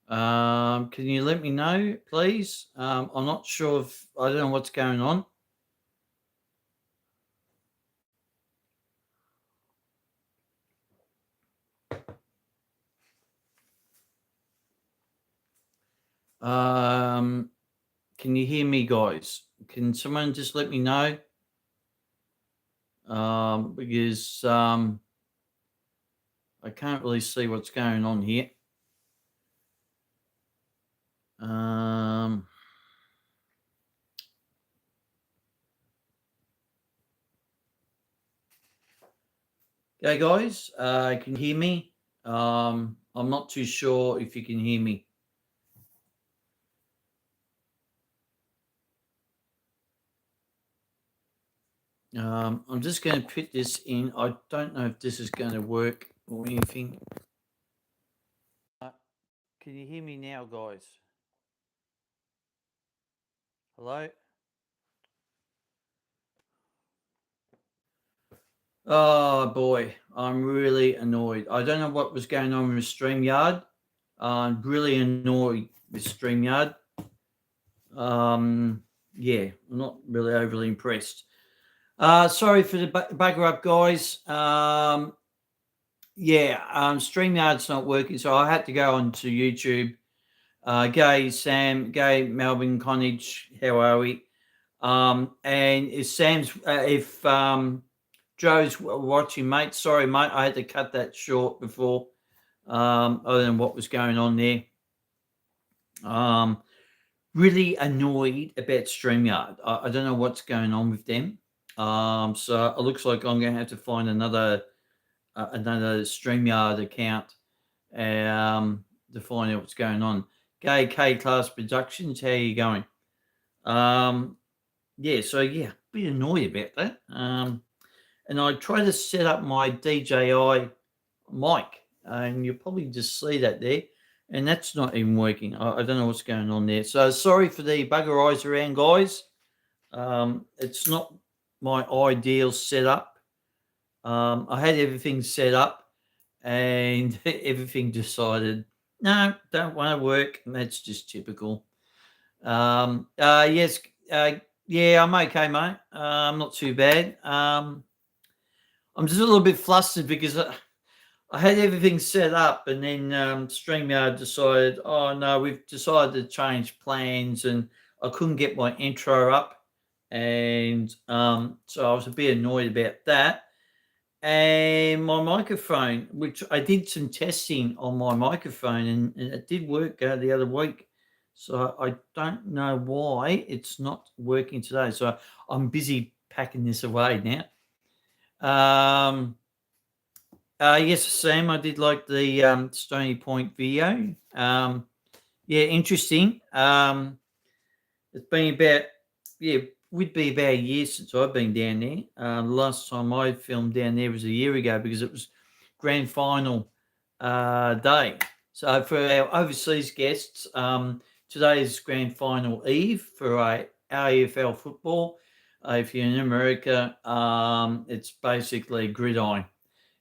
Can you let me know, please? I'm not sure if I don't know what's going on. Um, can you hear me, guys? Can someone just let me know? Because I can't really see what's going on here. Um, okay, guys, can you hear me? I'm not too sure if you can hear me. I'm just going to put this in. I don't know if this is going to work or anything. Uh, can you hear me now, guys? Hello? Oh boy, I'm really annoyed. I don't know what was going on with StreamYard. I'm really annoyed with StreamYard. Um, yeah, I'm not really overly impressed. Sorry for the bugger up, guys. StreamYard's not working, so I had to go onto YouTube. Gay Sam, Gay Melbourne Connage, how are we? And if Joe's watching, mate, sorry, mate, I had to cut that short before. I don't know what was going on there. Um, really annoyed about StreamYard. I don't know what's going on with them. So it looks like I'm going to have to find another StreamYard account to find out what's going on. Gay K Class Productions, how are you going? Um, a bit annoyed about that. And I tried to set up my DJI mic, and you'll probably just see that there, and that's not even working. I don't know what's going on there. So sorry for the bugger eyes around, guys. It's not my ideal setup. I had everything set up, and everything decided, no, don't want to work. And that's just typical. Yes, yeah, I'm okay, mate. I'm not too bad. I'm just a little bit flustered because I had everything set up, and then StreamYard decided, oh no, we've decided to change plans, and I couldn't get my intro up, and so I was a bit annoyed about that. And my microphone, which I did some testing on my microphone, and it did work the other week. So I don't know why it's not working today. So I'm busy packing this away now. Um, yes, Sam, I did like the Stony Point video. Yeah, interesting. It's been about, yeah, would be about a year since I've been down there. The last time I filmed down there was a year ago because it was grand final day. So for our overseas guests, today is grand final eve for AFL football. If you're in America, it's basically gridiron,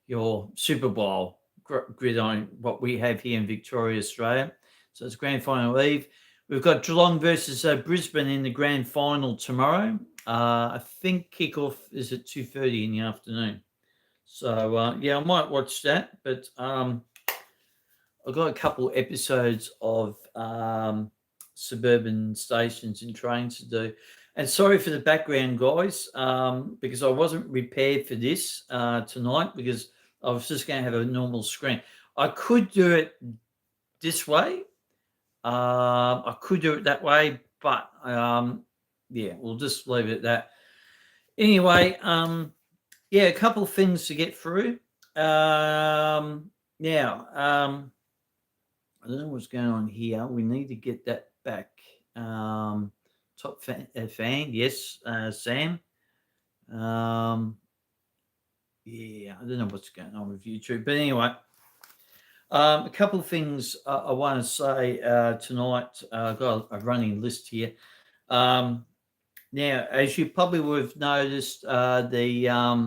your Super Bowl gridiron, what we have here in Victoria, Australia. So it's grand final eve. We've got Geelong versus Brisbane in the grand final tomorrow. I think kickoff is at 2:30 in the afternoon. So I might watch that. But I've got a couple episodes of suburban stations and trains to do. And sorry for the background, guys, because I wasn't prepared for this tonight because I was just going to have a normal screen. I could do it this way. I could do it that way, but we'll just leave it at that. Anyway, a couple of things to get through. Now, I don't know what's going on here. We need to get that back. Top fan, yes, Sam. I don't know what's going on with YouTube, but anyway, a couple of things I want to say tonight. I've got a running list here. Now, as you probably would have noticed, the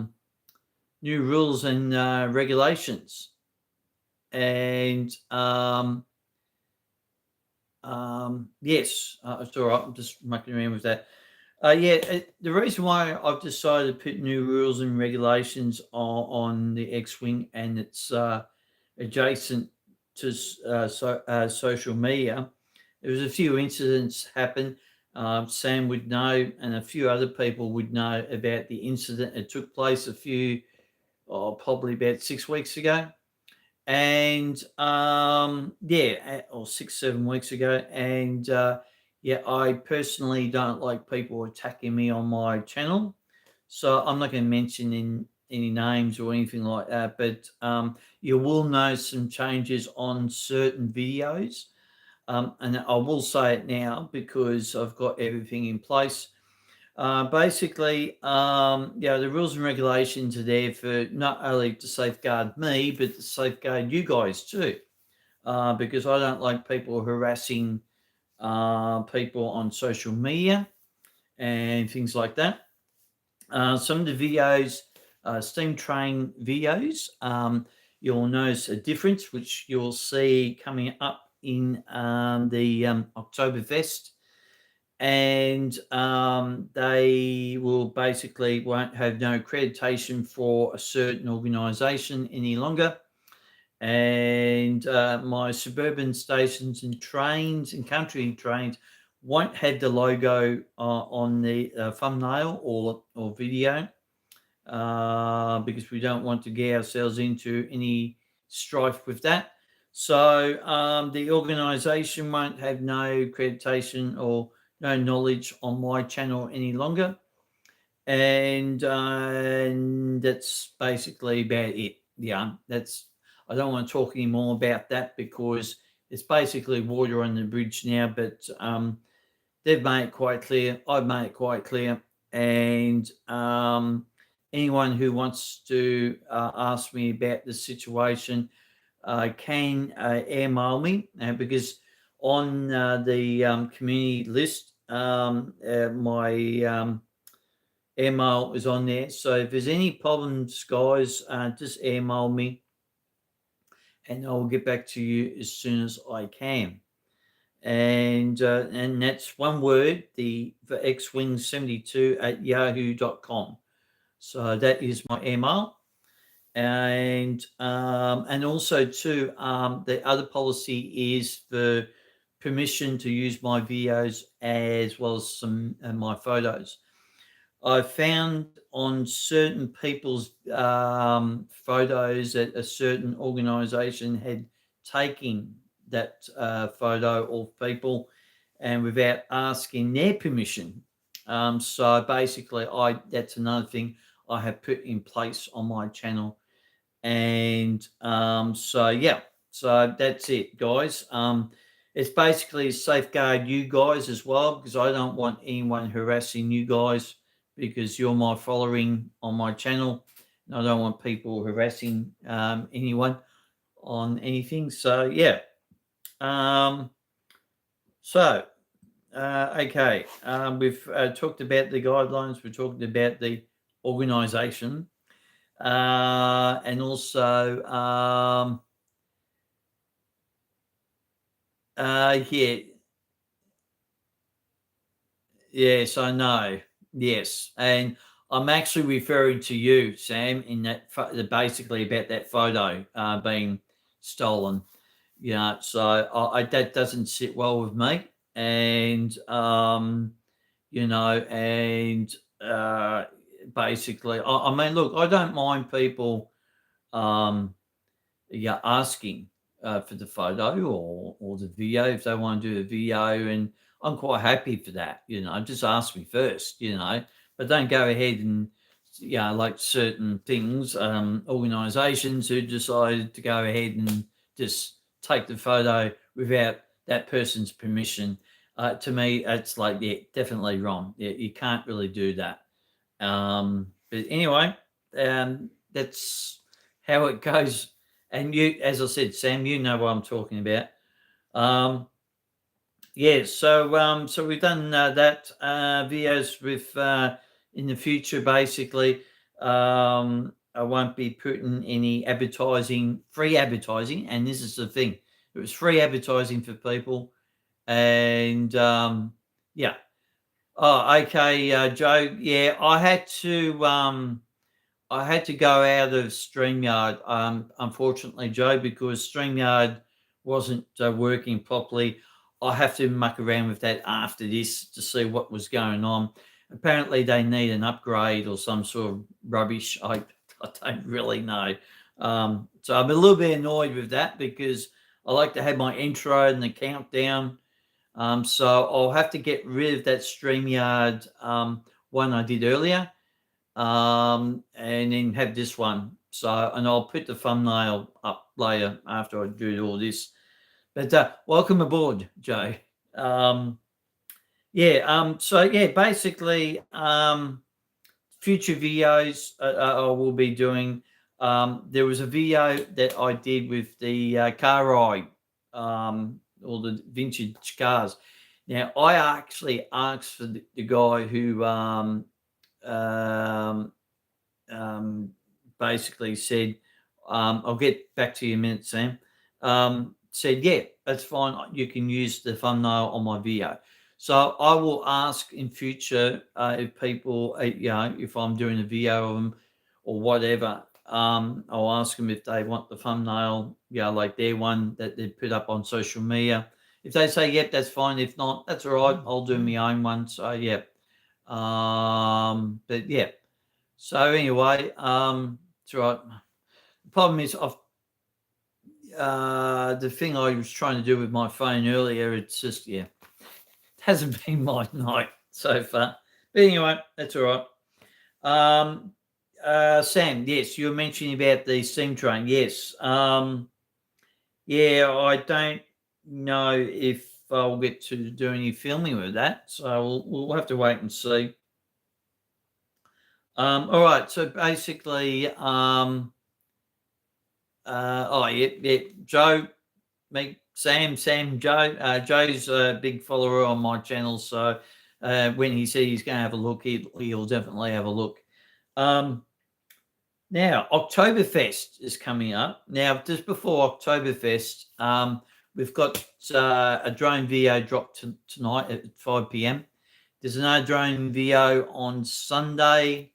new rules and regulations, and Yes, it's all right. I'm just mucking around with that. The reason why I've decided to put new rules and regulations on the X-wing and it's adjacent to social media. There was a few incidents happen. Sam would know, and a few other people would know about the incident. It took place probably about 6 weeks ago, and or 6 7 weeks ago, and I personally don't like people attacking me on my channel, so I'm not going to mention any names or anything like that, but you will know some changes on certain videos, and I will say it now because I've got everything in place. Basically, the rules and regulations are there for not only to safeguard me, but to safeguard you guys too. Because I don't like people harassing people on social media and things like that. Some of the videos, steam train videos, you'll notice a difference, which you'll see coming up in the Oktoberfest, and they will basically won't have no accreditation for a certain organisation any longer. And my suburban stations and trains and country trains won't have the logo on the thumbnail or video, because we don't want to get ourselves into any strife with that. So the organisation won't have no accreditation or no knowledge on my channel any longer, and that's basically about it. Yeah, that's. I don't want to talk any more about that because it's basically water on the bridge now. But they've made it quite clear. I've made it quite clear, and anyone who wants to ask me about the situation can email me, because on the community list, my email is on there. So if there's any problems, guys, just email me, and I'll get back to you as soon as I can. And that's one word, the xwing72 at yahoo.com. So that is my email. And also too, the other policy is for permission to use my videos as well as some my photos. I found on certain people's photos that a certain organisation had taken that photo of people, and without asking their permission. So basically, I that's another thing I have put in place on my channel, and so that's it, guys. It's basically to safeguard you guys as well, because I don't want anyone harassing you guys, because you're my following on my channel, and I don't want people harassing anyone on anything. So yeah. Um, so okay, we've talked about the guidelines. We're talking about the organisation, and also yeah. Yes, I know. Yes, and I'm actually referring to you, Sam, in that basically about that photo being stolen. So that doesn't sit well with me, and and uh, basically, I mean, look, I don't mind people um, asking for the photo or the video if they want to do the video, and I'm quite happy for that. Just ask me first. But don't go ahead and like certain things, organisations who decided to go ahead and just take the photo without that person's permission. To me, it's like, yeah, definitely wrong. Yeah, you can't really do that. But anyway, that's how it goes. And you, as I said, Sam, you know what I'm talking about. Um, so we've done that videos with in the future. Basically, I won't be putting any free advertising, and this is the thing: it was free advertising for people, And yeah. Oh, okay, Joe. Yeah, I had to go out of StreamYard, unfortunately, Joe, because StreamYard wasn't working properly. I have to muck around with that after this to see what was going on. Apparently, they need an upgrade or some sort of rubbish. I don't really know. So I'm a little bit annoyed with that because I like to have my intro and the countdown. So I'll have to get rid of that StreamYard one I did earlier, and then have this one. So, and I'll put the thumbnail up later after I do all this. But welcome aboard, Joe. Um, so yeah, basically, future videos I will be doing. There was a video that I did with the car ride, all the vintage cars. Now, I actually asked for the guy who um, basically said, I'll get back to you in a minute, Sam. Said, yeah, that's fine. You can use the thumbnail on my video. So I will ask in future if people, if I'm doing a video of them or whatever, I'll ask them if they want the thumbnail, like their one that they put up on social media. If they say, yep, that's fine. If not, that's all right. I'll do my own one. So, yeah. But yeah. So anyway, it's all right. The problem is the thing I was trying to do with my phone earlier, it's just, it hasn't been my night so far. But anyway, that's all right. Sam, yes, you were mentioning about the steam train. Yes. Yeah, I don't know if I'll get to do any filming with that. So we'll have to wait and see. All right. So basically, Joe, me, Sam, Joe. Joe's a big follower on my channel, so when he said he's going to have a look, he'll definitely have a look. Now, Oktoberfest is coming up. Now, just before Oktoberfest, we've got a drone video dropped tonight at 5 p.m. There's another drone video on Sunday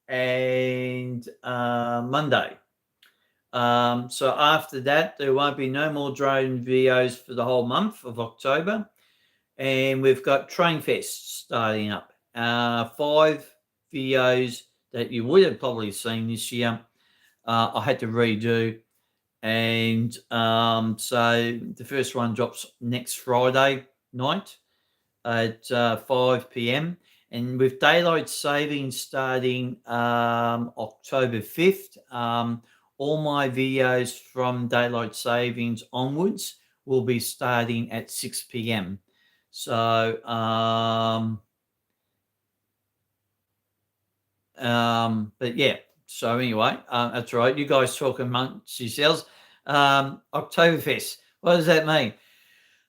and Monday. So after that, there won't be no more drone videos for the whole month of October. And we've got Train Fest starting up. 5 videos that you would have probably seen this year. I had to redo. And so the first one drops next Friday night at 5 p.m. And with daylight savings starting October 5th, all my videos from daylight savings onwards will be starting at 6 p.m. So, but yeah. So anyway, that's right. You guys talk amongst yourselves. Oktoberfest. What does that mean?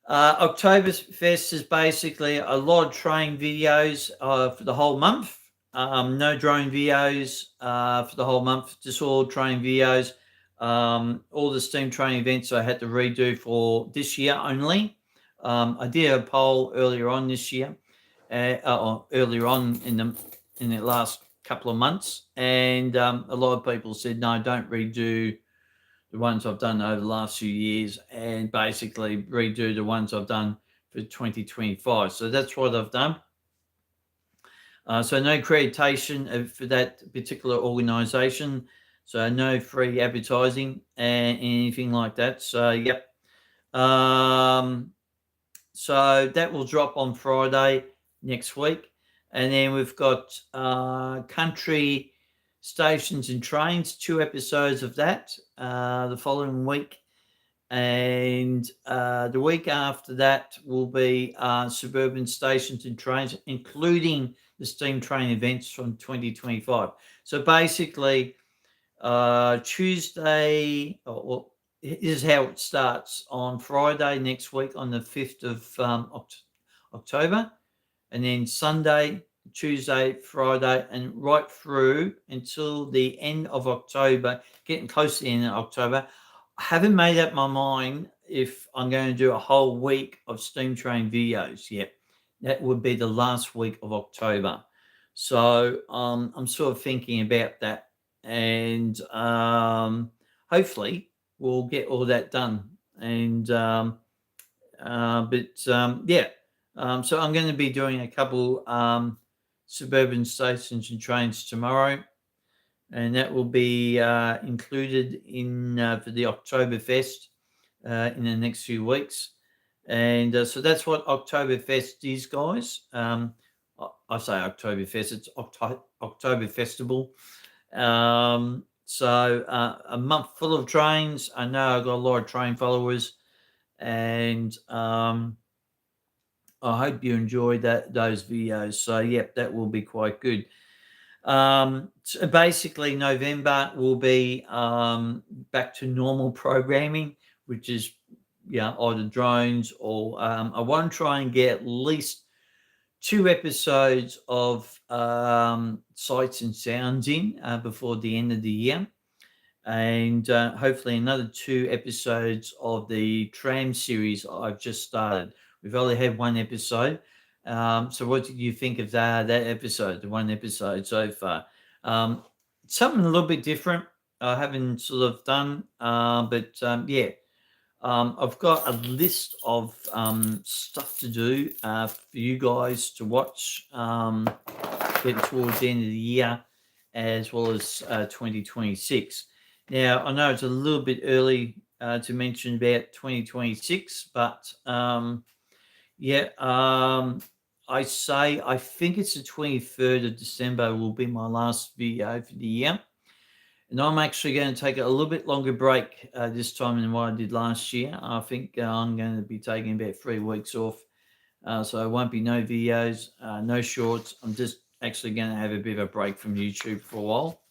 Oktoberfest is basically a lot of train videos for the whole month. No drone videos for the whole month, just all train videos. All the steam train events I had to redo for this year only. I did a poll earlier on this year, earlier on in the last couple of months, and a lot of people said no, don't redo the ones I've done over the last few years, and basically redo the ones I've done for 2025. So that's what I've done. So no accreditation for that particular organization. So no free advertising and anything like that. So, yep. So that will drop on Friday next week. And then we've got country stations and trains, 2 episodes of that the following week. And the week after that will be suburban stations and trains, including the steam train events from 2025. So basically, Tuesday, well, here's how it starts on Friday next week on the 5th of October, and then Sunday, Tuesday, Friday, and right through until the end of October, getting close to the end of October. I haven't made up my mind if I'm going to do a whole week of steam train videos yet. That would be the last week of October. So I'm sort of thinking about that, and hopefully we'll get all that done. And yeah, so I'm going to be doing a couple suburban stations and trains tomorrow, and that will be included in for the Oktoberfest in the next few weeks. And so that's what Oktoberfest is, guys. I say Oktoberfest, it's October Festival. So a month full of trains. I know I've got a lot of train followers, and I hope you enjoyed those videos. So, yep, that will be quite good. So basically, November will be back to normal programming, which is either drones or I want to try and get at least 2 episodes of sights and sounds in before the end of the year, and hopefully another 2 episodes of the tram series I've just started. We've only had 1 episode. So what did you think of that episode, the 1 episode so far? Something a little bit different I haven't sort of done, but yeah. I've got a list of stuff to do for you guys to watch getting towards the end of the year, as well as 2026. Now, I know it's a little bit early to mention about 2026, but yeah, I think it's the 23rd of December will be my last video for the year. And I'm actually going to take a little bit longer break this time than what I did last year. I think I'm going to be taking about 3 weeks off. So it won't be no videos, no shorts. I'm just actually going to have a bit of a break from YouTube for a while.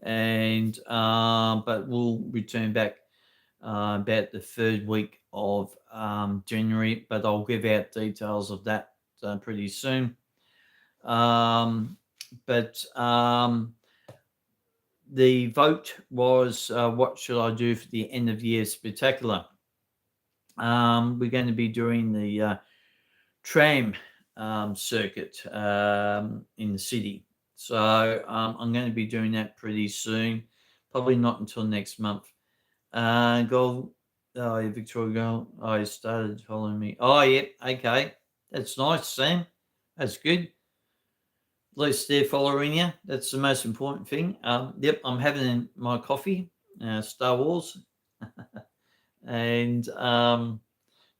And but we'll return back about the third week of January. But I'll give out details of that pretty soon. But the vote was what should I do for the end of year spectacular? We're going to be doing the tram circuit in the city. So I'm going to be doing that pretty soon, probably not until next month. Gold, oh, yeah, Victoria Gold. Oh, you started following me. Oh, yep, okay. That's nice, Sam. That's good. At least they're following you. That's the most important thing. Yep, I'm having my coffee, Star Wars, and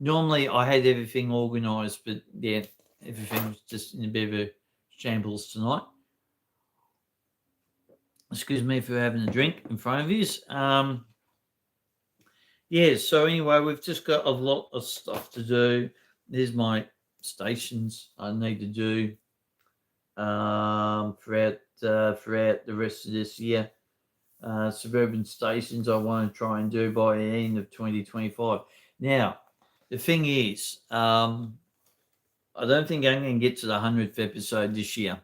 normally I had everything organised, but yeah, everything was just in a bit of a shambles tonight. Excuse me for having a drink in front of you. Yeah, so anyway, we've just got a lot of stuff to do. There's my stations I need to do throughout the rest of this year. Suburban stations I want to try and do by the end of 2025. Now, the thing is, I don't think I'm going to get to the 100th episode this year.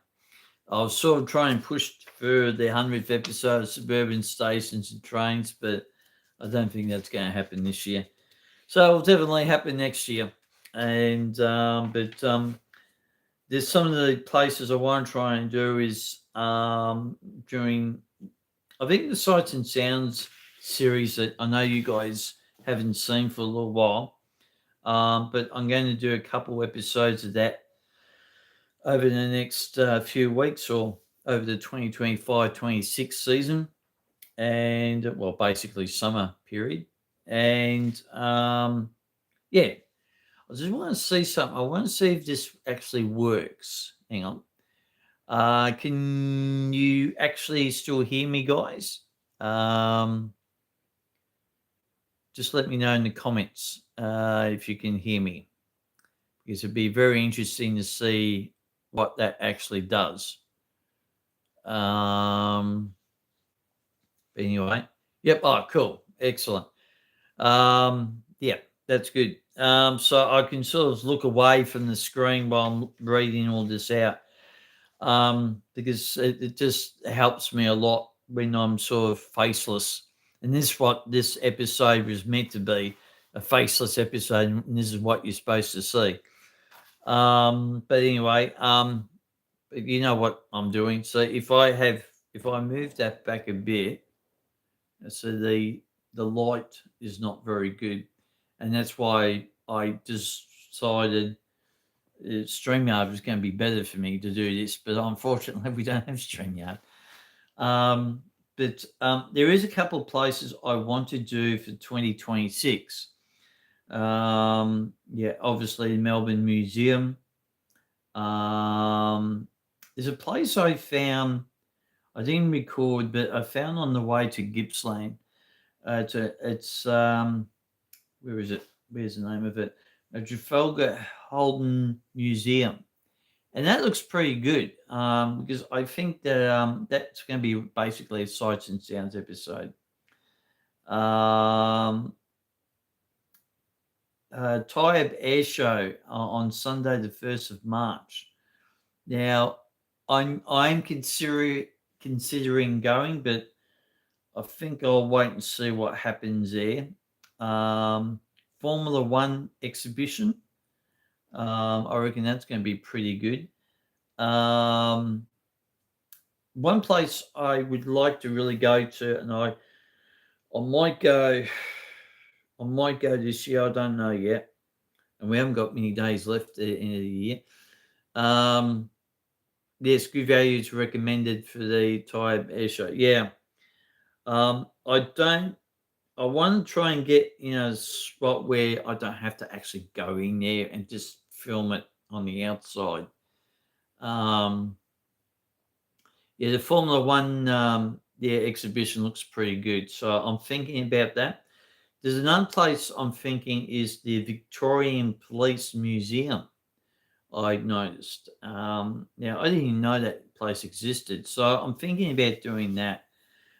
I was sort of trying to push for the 100th episode of Suburban Stations and Trains, but I don't think that's going to happen this year. So it'll definitely happen next year. And there's some of the places I want to try and do is during, I think, the Sights and Sounds series that I know you guys haven't seen for a little while. But I'm going to do a couple episodes of that over the next few weeks or over the 2025-26 season, and well, basically summer period. And yeah, I just want to see something. I want to see if this actually works. Hang on. Can you actually still hear me, guys? Just let me know in the comments if you can hear me, because it'd be very interesting to see what that actually does. Anyway, yep. Oh, cool, excellent. Yeah, that's good. So I can sort of look away from the screen while I'm reading all this out, because it just helps me a lot when I'm sort of faceless And this is what this episode was meant to be, a faceless episode, and this is what you're supposed to see. But anyway, you know what I'm doing. So if I move that back a bit, so the light is not very good, and that's why I decided StreamYard was going to be better for me to do this. But unfortunately, we don't have StreamYard. Um, but there is a couple of places I want to do for 2026. Yeah, obviously the Melbourne Museum. Um, there's a place I found. I didn't record, but I found on the way to Gippsland. It's where is it? Where's the name of it? A Trafalgar Holden Museum, and that looks pretty good. Because I think that that's going to be basically a sights and sounds episode. Um, Tyab Air Show on Sunday, the 1st of March. Now, I'm considering going, but I think I'll wait and see what happens there. Formula One exhibition. I reckon that's going to be pretty good. Um, One place I would like to really go to, and I might go, I might go this year. I don't know yet, and we haven't got many days left at the end of the year. Um, yes, good values recommended for the Type Air Show. Yeah, I don't. I want to try and get a spot where I don't have to actually go in there and just film it on the outside. Um, yeah, the Formula One exhibition looks pretty good, so I'm thinking about that. There's another place I'm thinking is the Victorian Police Museum. I noticed. Now I didn't even know that place existed, so I'm thinking about doing that,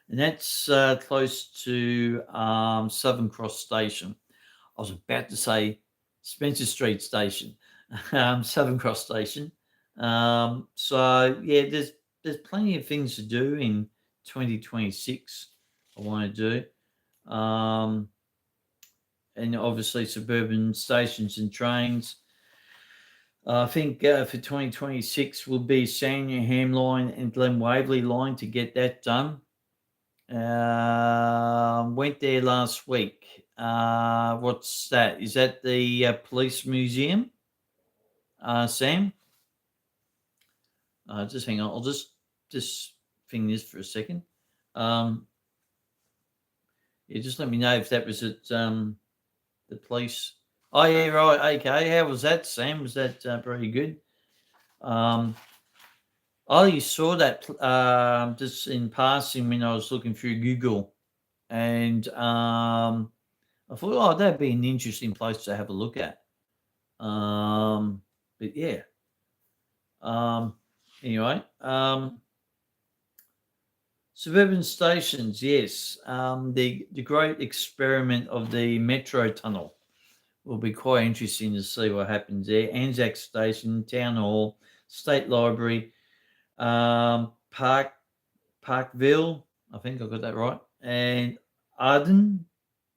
and that's close to Southern Cross Station. I was about to say Spencer Street Station, Southern Cross Station. So yeah, there's plenty of things to do in 2026. I want to do, and obviously suburban stations and trains. I think for 2026 will be Sandringham line and Glen Waverley line to get that done. Went there last week. What's that? Is that the police museum, Sam? Just hang on. I'll just thing this for a second. Um, yeah, just let me know if that was at the police. Oh yeah, right. Okay, how was that, Sam? Was that pretty good? Um, I only saw that just in passing when I was looking through Google, and I thought, oh, that'd be an interesting place to have a look at. Um, but yeah. Um, anyway, suburban stations, yes. The great experiment of the metro tunnel will be quite interesting to see what happens there. Anzac Station, Town Hall, State Library, Parkville, I think I got that right, and Arden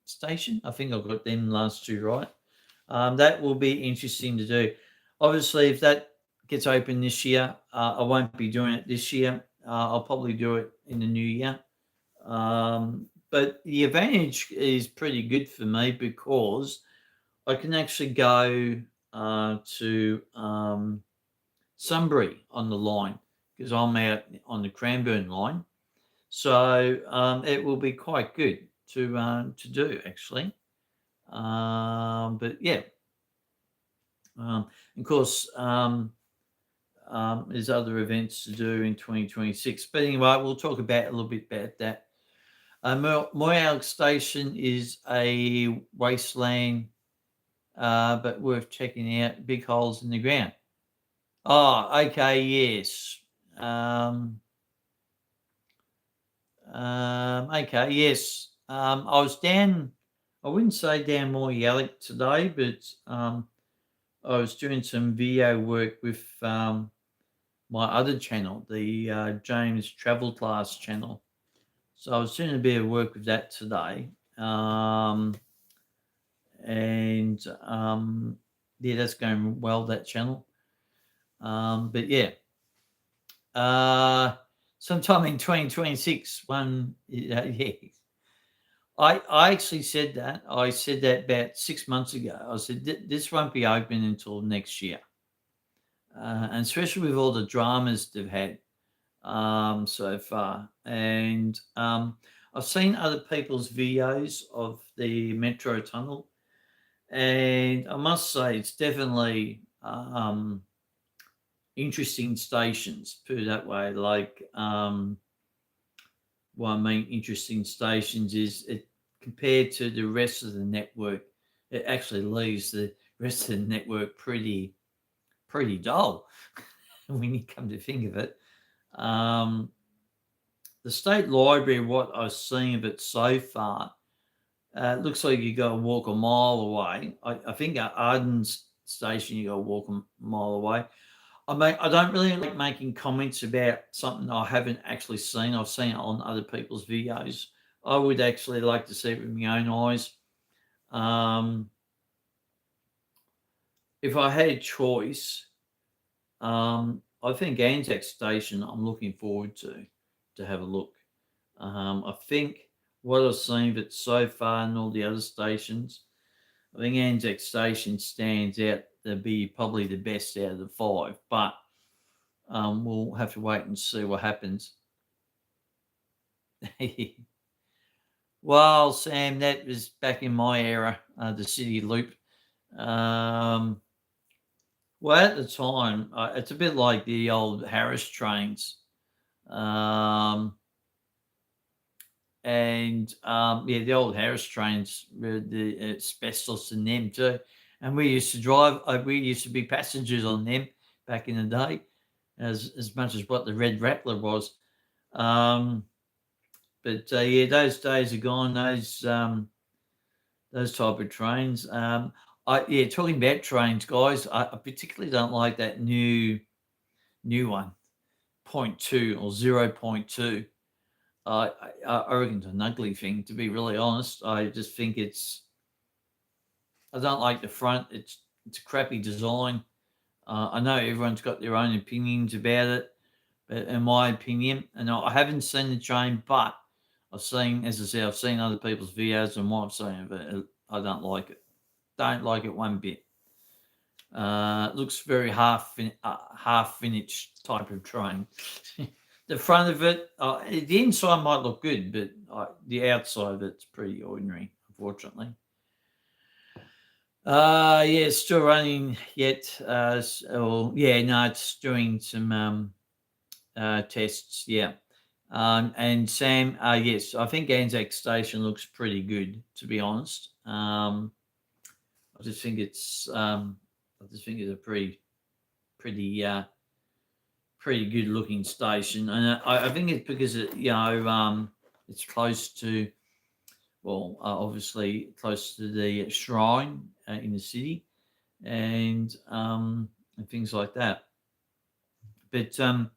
Station. I think I got them last two right. That will be interesting to do. Obviously, if that gets open this year, I won't be doing it this year. I'll probably do it in the new year. But the advantage is pretty good for me because I can actually go to Sunbury on the line because I'm out on the Cranbourne line. So it will be quite good to do actually. But yeah, of course, there's other events to do in 2026. But anyway, we'll talk about a little bit about that. Moyalg Station is a wasteland, but worth checking out. Big holes in the ground. Oh, okay, yes. Okay, yes. I was down. I wouldn't say down Moyalg today, but I was doing some video work with my other channel, the James Travel Class channel. So I was doing a bit of work with that today. Um, and yeah, that's going well, that channel. But yeah, uh, sometime in 2026, yeah. I actually said that. I said that about 6 months ago. I said this won't be open until next year, and especially with all the dramas they've had so far. And I've seen other people's videos of the metro tunnel, and I must say it's definitely interesting stations. Put it that way. Like what I mean, interesting stations is it compared to the rest of the network, it actually leaves the rest of the network pretty dull when you come to think of it. Um, the state library, what I've seen of it so far, it looks like you got to walk a mile away. I think at Arden's station, you got to walk a mile away. I mean, I don't really like making comments about something I haven't actually seen. I've seen it on other people's videos. I would actually like to see it with my own eyes. Um, if I had a choice, I think Anzac Station. I'm looking forward to have a look. I think what I've seen of it so far and all the other stations, I think Anzac Station stands out to be probably the best out of the five. But we'll have to wait and see what happens. Well, Sam, that was back in my era, the City Loop. Um, well, at the time, it's a bit like the old Harris trains. Um, and yeah, the old Harris trains, the asbestos in them too. And we used to drive, we used to be passengers on them back in the day, as much as what the Red Rattler was. Um, but yeah, those days are gone. Those type of trains. Yeah, talking about trains, guys. I particularly don't like that new one, point two or 0.2. I reckon it's an ugly thing. To be really honest, I just think it's. I don't like the front. It's a crappy design. I know everyone's got their own opinions about it, but in my opinion, and I haven't seen the train, but I've seen, as I said, I've seen other people's videos and what I've seen of it. I don't like it. Don't like it one bit. Looks very half finished type of train. The front of it, the inside might look good, but the outside of it's pretty ordinary, unfortunately. Yeah, it's still running yet. Yeah, no, it's doing some tests. Yeah. And Sam, yes, I think Anzac Station looks pretty good, to be honest. I just think it's a pretty, pretty good looking station, and I think it's because it's close to, well, obviously close to the shrine in the city, and things like that. But um,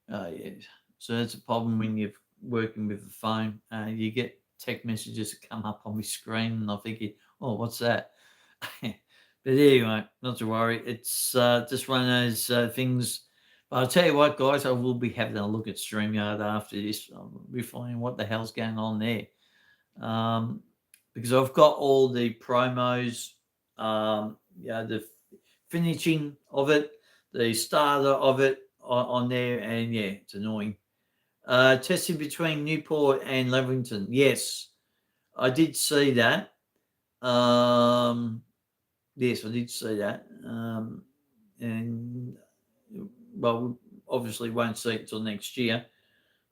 yeah, so that's a problem when you're working with the phone. You get text messages that come up on my screen, and I'm thinking, oh, what's that? But anyway, not to worry. It's just one of those things. But I'll tell you what, guys, I will be having a look at StreamYard after this. I'll be finding what the hell's going on there. Um, because I've got all the promos, the finishing of it, the starter of it on there, and yeah, it's annoying. Testing between Newport and Leverington. Yes, I did see that. Um, yes, I did see that. And well, we obviously won't see it until next year.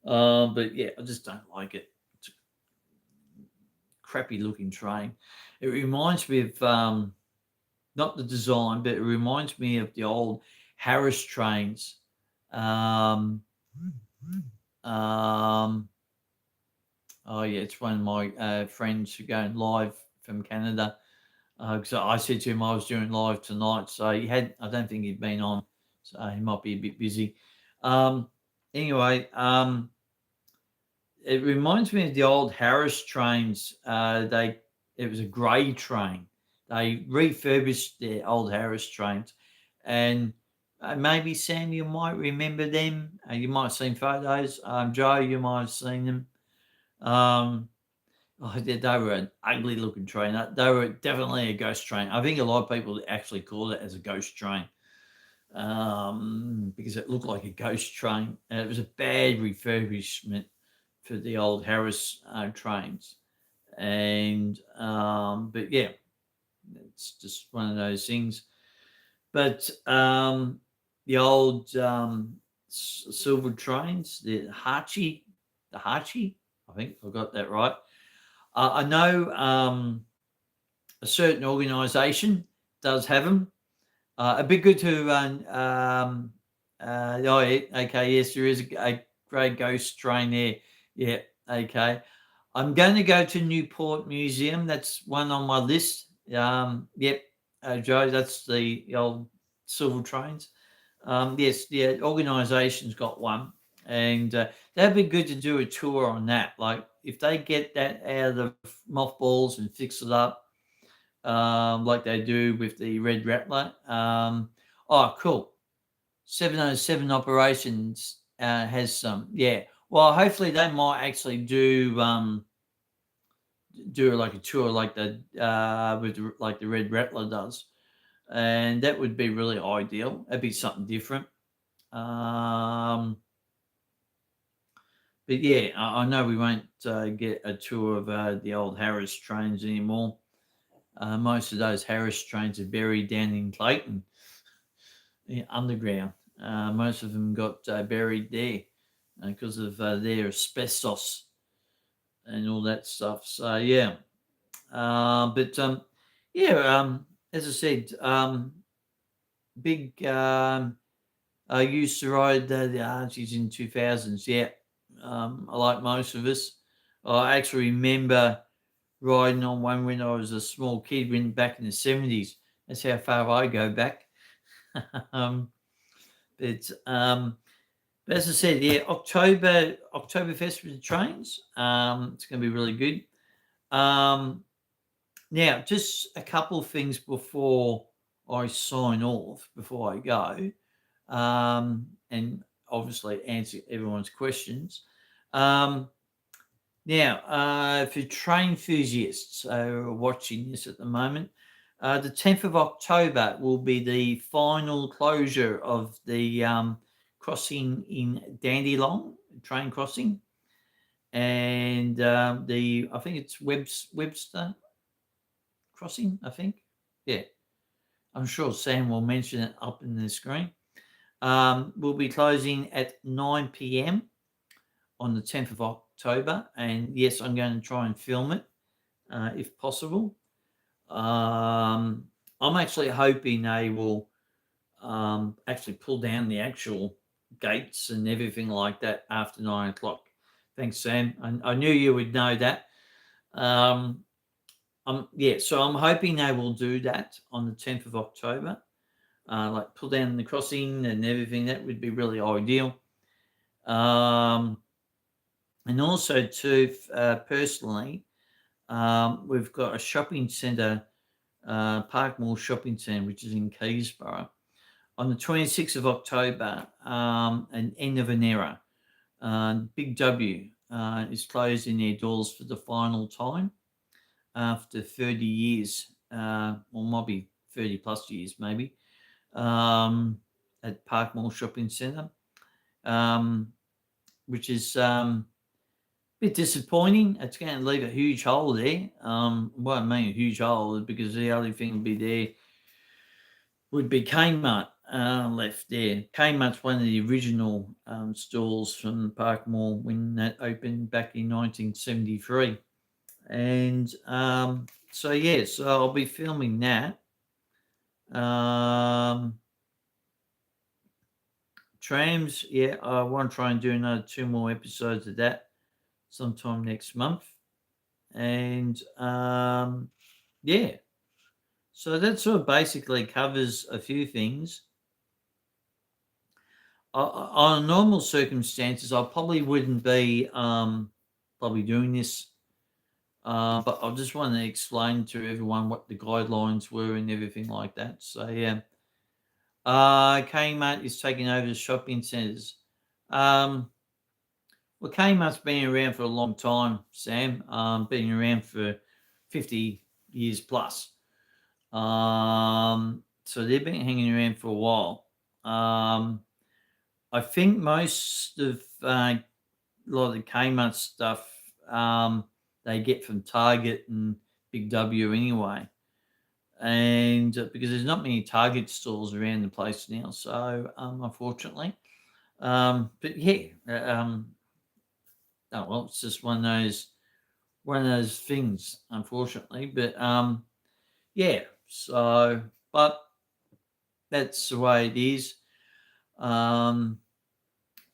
But yeah, I just don't like it. It's a crappy looking train. It reminds me of not the design, but it reminds me of the old Harris trains. Um, um, oh yeah, it's one of my friends who going live from Canada. So I said to him I was doing live tonight, so he had. I don't think he'd been on, so he might be a bit busy. Um, anyway, it reminds me of the old Harris trains. It was a grey train. They refurbished the old Harris trains, and maybe Sam, you might remember them. You might have seen photos. Joe, you might have seen them. Um, oh, they were an ugly looking train. They were definitely a ghost train. I think a lot of people actually call it as a ghost train, because it looked like a ghost train, and it was a bad refurbishment for the old Harris trains. And but yeah, it's just one of those things. But the old silver trains, the Hachi, I think I got that right. I know a certain organisation does have them. It'd be good to run. Oh, yeah, okay, yes, there is a great ghost train there. Yeah, okay. I'm going to go to Newport Museum. That's one on my list. Yep, Joe, that's the old silver trains. Yes, the organisation's got one, and that'd be good to do a tour on that. Like if they get that out of the mothballs and fix it up, like they do with the Red Rattler. Oh, cool. 707 operations has some. Yeah. Well, hopefully they might actually do like a tour like the like the Red Rattler does, and that would be really ideal. That'd be something different. Um, but yeah, I know we won't get a tour of the old Harris trains anymore. Most of those Harris trains are buried down in Clayton, underground. Most of them got buried there because of their asbestos and all that stuff. So yeah, but yeah, as I said, big. I used to ride the Archies in 2000s. Yeah, like most of us. I actually remember riding on one when I was a small kid, when back in the 70s. That's how far I go back. um, but as I said, yeah, Oktoberfest with the trains. It's going to be really good. Um, Now, just a couple of things before I sign off, before I go, and obviously answer everyone's questions. Um, Now, for train enthusiasts who are watching this at the moment, the 10th of October will be the final closure of the crossing in Dandenong, train crossing, and I think it's Webster crossing, I think. Yeah, I'm sure Sam will mention it up in the screen. We'll be closing at 9 p.m. on the 10th of October. And yes, I'm going to try and film it if possible. I'm actually hoping they will actually pull down the actual gates and everything like that after 9 o'clock. Thanks, Sam. I knew you would know that. Um, yeah, so I'm hoping they will do that on the 10th of October, like pull down the crossing and everything. That would be really ideal. Um, and also, too, personally, we've got a shopping centre, Park Mall Shopping Centre, which is in Keysborough, on the 26th of October, an end of an era. Big W is closing their doors for the final time after 30 years, or might be 30 plus years maybe, at Park Mall Shopping Centre, um, which is a bit disappointing. It's going to leave a huge hole there. What I mean a huge hole is because the only thing would be there would be Kmart left there. Kmart's one of the original stores from Park Mall when that opened back in 1973. And so yeah, so I'll be filming that. Trams, yeah, I want to try and do another 2 more episodes of that sometime next month. And yeah, so that sort of basically covers a few things. On normal circumstances, I probably wouldn't be probably doing this, but I just want to explain to everyone what the guidelines were and everything like that. So yeah, Kmart is taking over the shopping centres. Um, well, Kmart's been around for a long time, Sam. Been around for 50 years plus. So they've been hanging around for a while. I think most of a lot of the Kmart stuff they get from Target and Big W anyway, and because there's not many Target stores around the place now, so unfortunately, but yeah, oh well, it's just one of those things, unfortunately. But yeah, so but that's the way it is. Um,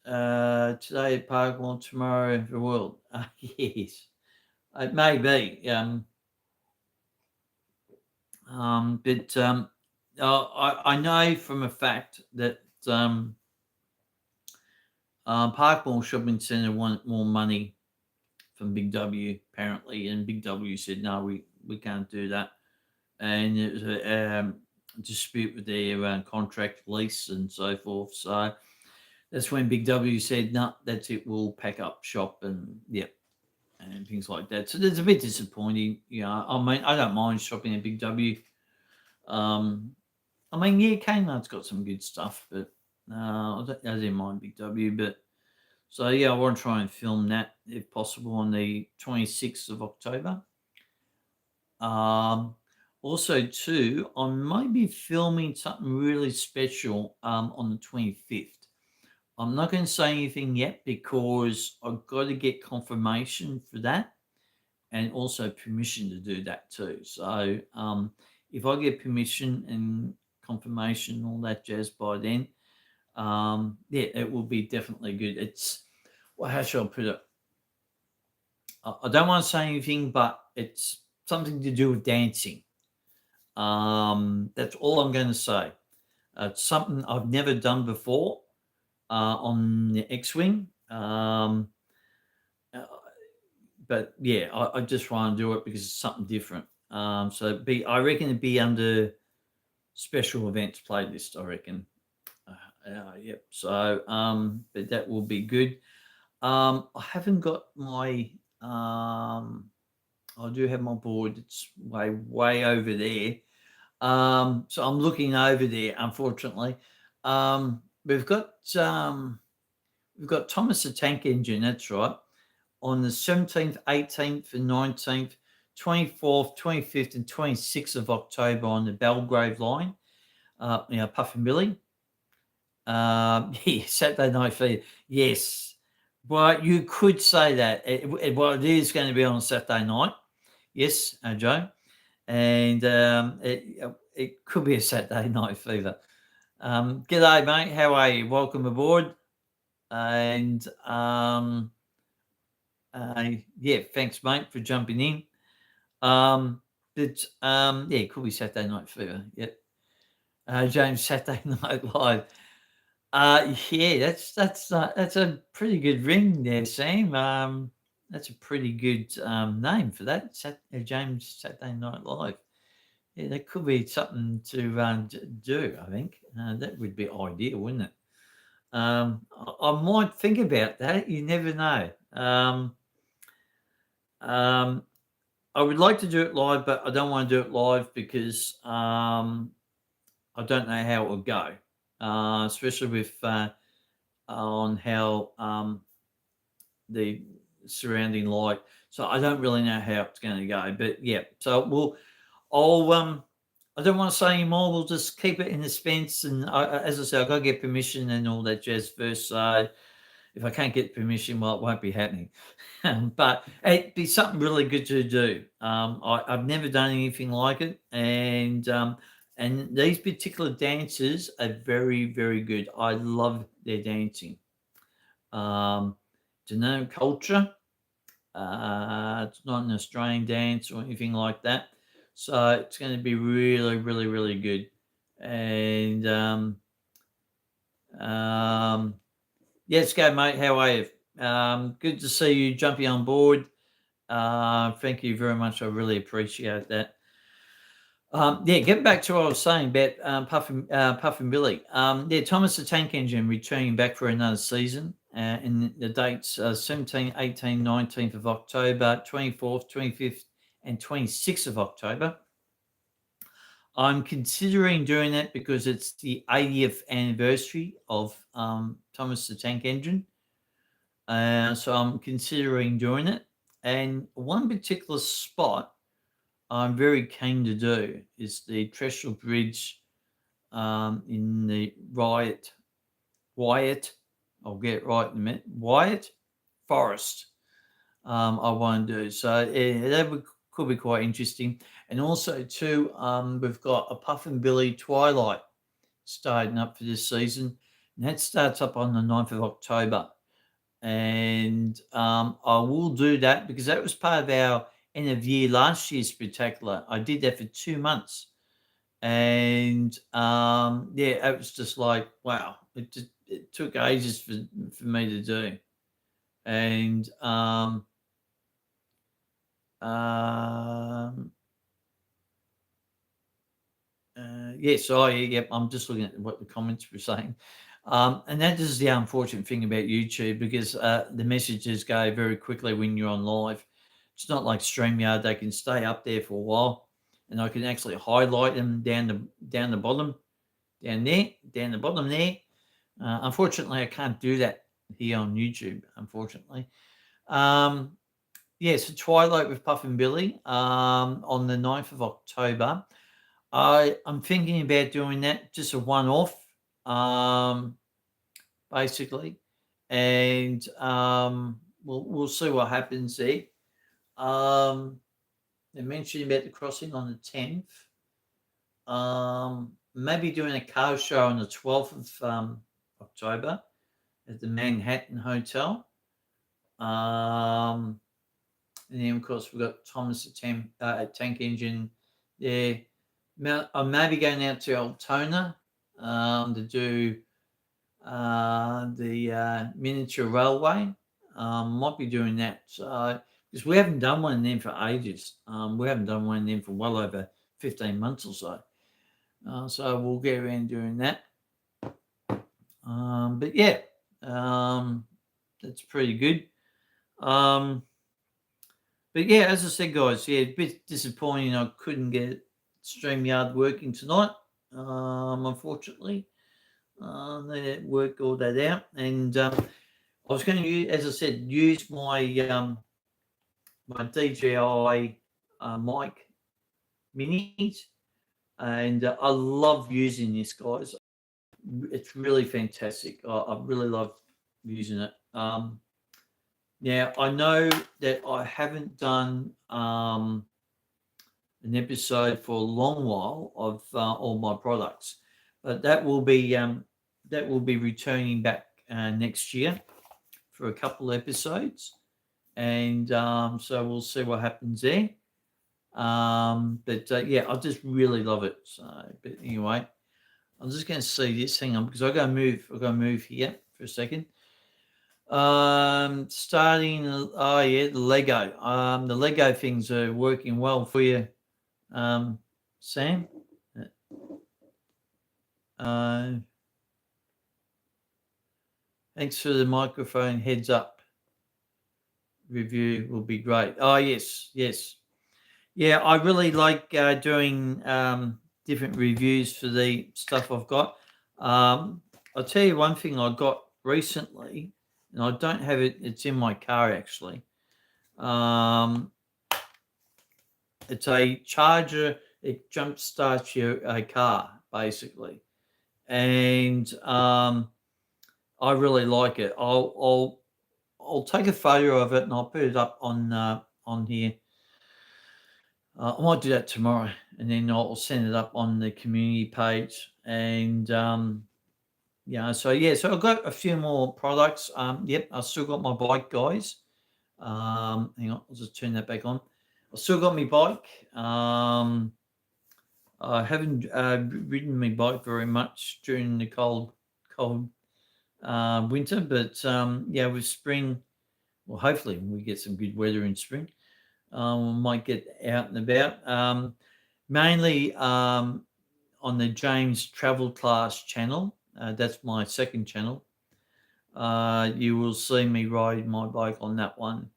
Today at Parkwell, tomorrow the world. Yes, it may be. But I know from a fact that Parkwell Shopping Centre want more money from Big W apparently, and Big W said no, we can't do that, and it was a dispute with their contract lease and so forth. So that's when Big W said no, that's it, we'll pack up shop and yep. And things like that. So it's a bit disappointing. I mean, I don't mind shopping at Big W. Um, I mean, yeah, Kmart's got some good stuff, but I didn't mind Big W. But so yeah, I want to try and film that if possible on the 26th of October. Um, Also, too, I might be filming something really special on the 25th. I'm not going to say anything yet because I've got to get confirmation for that and also permission to do that too. So if I get permission and confirmation, all that jazz by then, yeah, it will be definitely good. It's well, how should I put it? I don't want to say anything, but it's something to do with dancing. That's all I'm going to say. It's something I've never done before on the X-wing. Uh, but yeah, I just want to do it because it's something different. I reckon it'd be under special events playlist. I reckon. Yep. So but that will be good. I haven't got my I do have my board. It's way over there. So I'm looking over there. Unfortunately, um, we've got um, we've got Thomas the Tank Engine. That's right. On the 17th, 18th, and 19th, 24th, 25th, and 26th of October on the Belgrave line, Puffin Billy. Yeah, Saturday Night Fever. Yes. Well, you could say that. Well, it is going to be on Saturday night. Yes, Joe. And it could be a Saturday Night Fever. G'day, mate. How are you? Welcome aboard. And yeah, thanks, mate, for jumping in. Yeah, it could be Saturday Night Fever. Yep. James, Saturday Night Live. Yeah, that's a pretty good ring there, Sam. That's a pretty good name for that. James Saturday Night Live. Yeah, that could be something to do. I think that would be ideal, wouldn't it? I might think about that. You never know. Um, I would like to do it live, but I don't want to do it live because I don't know how it will go, especially with on how the surrounding light. So I don't really know how it's going to go. But yeah, so I'll I don't want to say anymore. We'll just keep it in suspense. And as I said, I've got to get permission and all that jazz first. So if I can't get permission, well, it won't be happening. But it'd be something really good to do. I've never done anything like it, and these particular dancers are very, very good. I love their dancing. To know culture, it's not an Australian dance or anything like that, so it's going to be really, really, really good. And Yes, go, mate. How are you? Good to see you jumping on board. Thank you very much. I really appreciate that. Yeah, getting back to what I was saying about Puffin Billy. Yeah, Thomas the Tank Engine returning back for another season. And the dates 17th, 18th, 19th of October, 24th, 25th, and 26th of October. I'm considering doing that because it's the 80th anniversary of Thomas the Tank Engine. So I'm considering doing it. And one particular spot I'm very keen to do is the Trestle Bridge in the Wyatt, I'll get it right in a minute, Wyatt Forest. I want to do so. Could be quite interesting. And also too, we've got a Puffin Billy Twilight starting up for this season, and that starts up on the 9th of October. And I will do that because that was part of our end of year last year's spectacular. I did that for 2 months, and yeah, it was just like wow. It took ages for me to do, and um, yes, yep. I'm just looking at what the comments were saying. And that is the unfortunate thing about YouTube because the messages go very quickly when you're on live. It's not like StreamYard; they can stay up there for a while, and I can actually highlight them down the bottom, down the bottom there. Unfortunately, I can't do that here on YouTube. Unfortunately, um, yeah. So Twilight with Puff and Billy on the 9th of October. I'm thinking about doing that, just a one-off, um, basically, and we'll see what happens there. They mentioned about the crossing on the 10th. Maybe doing a car show on the 12th of October at the Manhattan Hotel. And then of course we've got Thomas Tank Engine there. I may be going out to Altona to do the miniature railway. Might be doing that. So because we haven't done one of them for ages. We haven't done one of them for well over 15 months or so. So we'll get around doing that. But yeah, that's pretty good. But yeah, as I said, guys, yeah, a bit disappointing I couldn't get StreamYard working tonight. Unfortunately, they worked all that out, and I was going to use, as I said, use my DJI mic minis, and I love using this, guys. It's really fantastic. I really love using it. Now I know that I haven't done an episode for a long while of all my products, but that will be returning back next year for a couple of episodes, and so we'll see what happens there. But yeah, I just really love it. So, but anyway, I'm just going to see this. Hang on, because I got to move. I got to move here for a second. Starting. Oh yeah, the Lego. The Lego things are working well for you, Sam. Uh, thanks for the microphone heads up. Review will be great. Oh yes, yes, yeah. I really like doing different reviews for the stuff I've got. I'll tell you one thing I got recently, and I don't have it. It's in my car actually. It's a charger. It jump starts your car basically, and I really like it. I'll take a photo of it and I'll put it up on here. I might do that tomorrow, and then I'll send it up on the community page. And yeah, so I've got a few more products. Yep, I've still got my bike, guys. Hang on, I'll just turn that back on. I've still got my bike. I haven't ridden my bike very much during the cold winter, but yeah, with spring, well, hopefully we get some good weather in spring. We might get out and about. Mainly on the James Travel Class channel. That's my second channel. You will see me ride my bike on that one.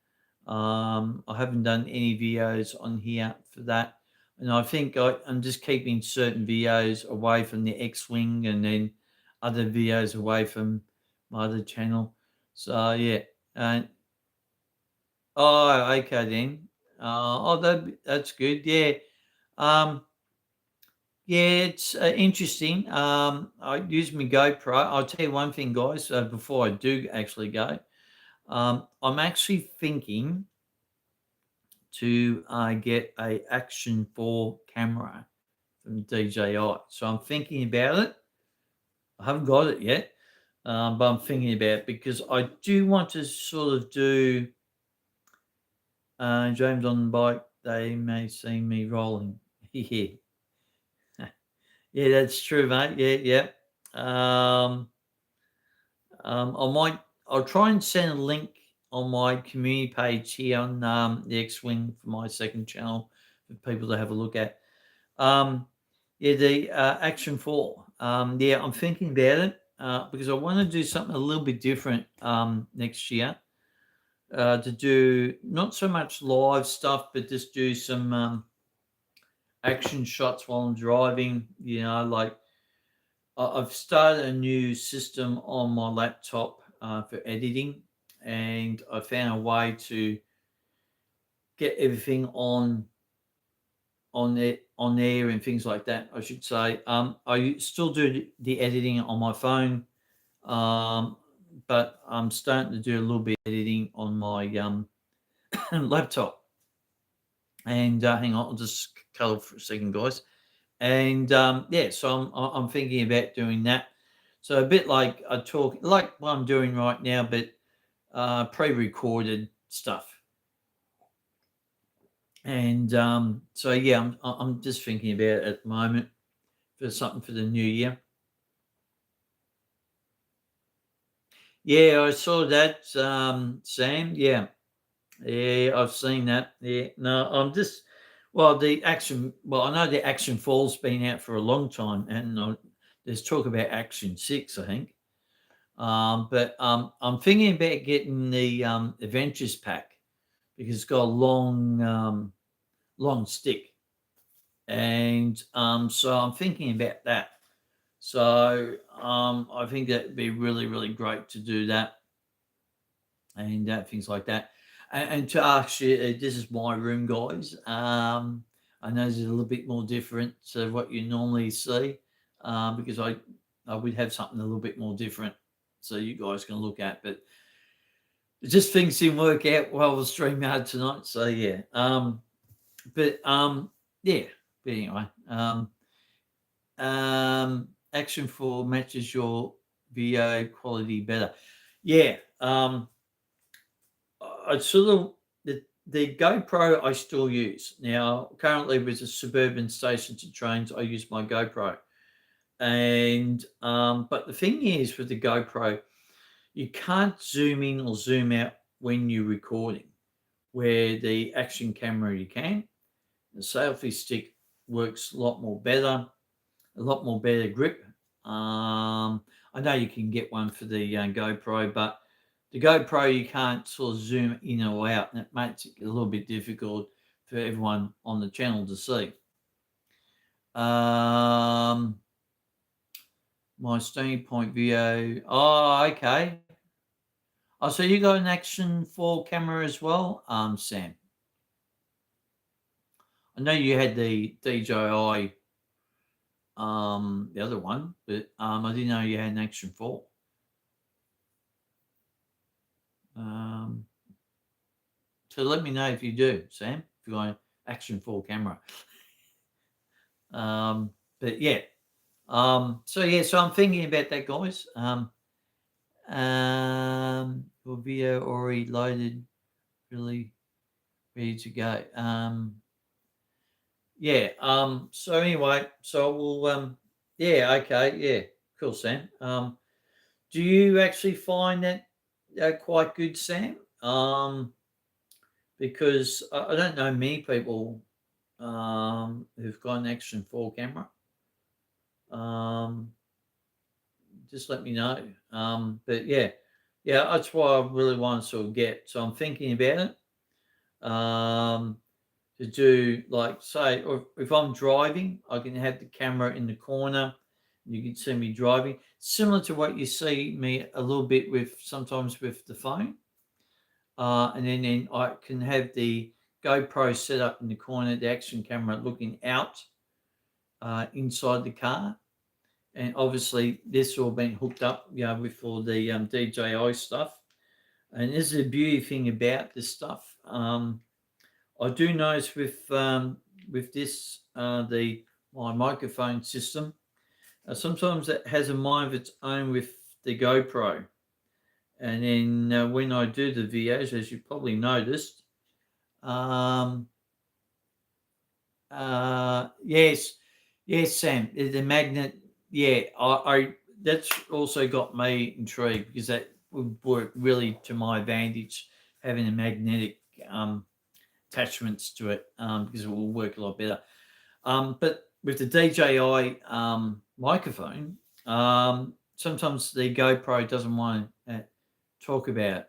I haven't done any videos on here for that. And I think I'm just keeping certain videos away from the X-Wing and then other videos away from my other channel. So, yeah. Uh, oh, okay then. That's good. Yeah. Um, yeah, it's interesting. I use my GoPro. I'll tell you one thing, guys, before I do actually go. I'm actually thinking to get a Action 4 camera from DJI. So I'm thinking about it. I haven't got it yet, but I'm thinking about it because I do want to sort of do James on the bike. They may see me rolling. Yeah, yeah, that's true, mate. Yeah, yeah. I might. I'll try and send a link on my community page here on the X-Wing for my second channel for people to have a look at. Um, yeah, the Action 4. Yeah, I'm thinking about it because I want to do something a little bit different next year. To do not so much live stuff, but just do some action shots while I'm driving. You know, like I've started a new system on my laptop for editing, and I found a way to get everything on there and things like that. I should say. I still do the editing on my phone, um, but I'm starting to do a little bit of editing on my laptop. And hang on, I'll just cut off for a second, guys. And yeah, so I'm thinking about doing that. So a bit like I talk, like what I'm doing right now, but pre-recorded stuff. And so yeah, I'm just thinking about it at the moment for something for the new year. Yeah, I saw that, Sam. Yeah, yeah, I've seen that. Yeah, no, I'm just well, the action. Well, I know the Action Fall's been out for a long time, and there's talk about Action 6, I think. But I'm thinking about getting the Adventures pack because it's got a long stick, and so I'm thinking about that. So I think that'd be really, really great to do that and things like that. And to ask you, this is my room, guys. I know it's a little bit more different to what you normally see because I would have something a little bit more different so you guys can look at. But just things didn't work out while I was streaming hard tonight. So yeah, but yeah. But anyway, Action 4 matches your video quality better. Yeah. I sort of the GoPro I still use now. Currently, with a suburban station to trains, I use my GoPro, and but the thing is with the GoPro, you can't zoom in or zoom out when you're recording. Where the action camera you can, the selfie stick works a lot more better grip. I know you can get one for the GoPro, but the GoPro you can't sort of zoom in or out, and it makes it a little bit difficult for everyone on the channel to see. My starting point video. Oh, okay. Oh, so you got an Action 4 camera as well, Sam? I know you had the DJI, the other one, but I didn't know you had an Action 4. Um, so let me know if you do, Sam, if you got an Action 4 camera. But yeah, so yeah, so I'm thinking about that, guys. Your video already loaded, really ready to go. Yeah. So anyway, so we'll yeah, okay, yeah, cool, Sam. Do you actually find that quite good, Sam? Because I don't know many people who've got an Action 4 camera. Um, just let me know. But yeah, that's what I really want to sort of get. So I'm thinking about it. To do like say, or if I'm driving, I can have the camera in the corner. You can see me driving, similar to what you see me a little bit with sometimes with the phone. And then I can have the GoPro set up in the corner, the action camera looking out inside the car. And obviously, this all been hooked up, with all the DJI stuff. And this is the beauty thing about this stuff. I do notice with this the my microphone system. Sometimes it has a mind of its own with the GoPro, and then when I do the videos, as you probably noticed, um, yes, yes, Sam, the magnet. Yeah, I that's also got me intrigued because that would work really to my advantage having a magnetic um, attachments to it because it will work a lot better. But with the DJI microphone, sometimes the GoPro doesn't want to talk about,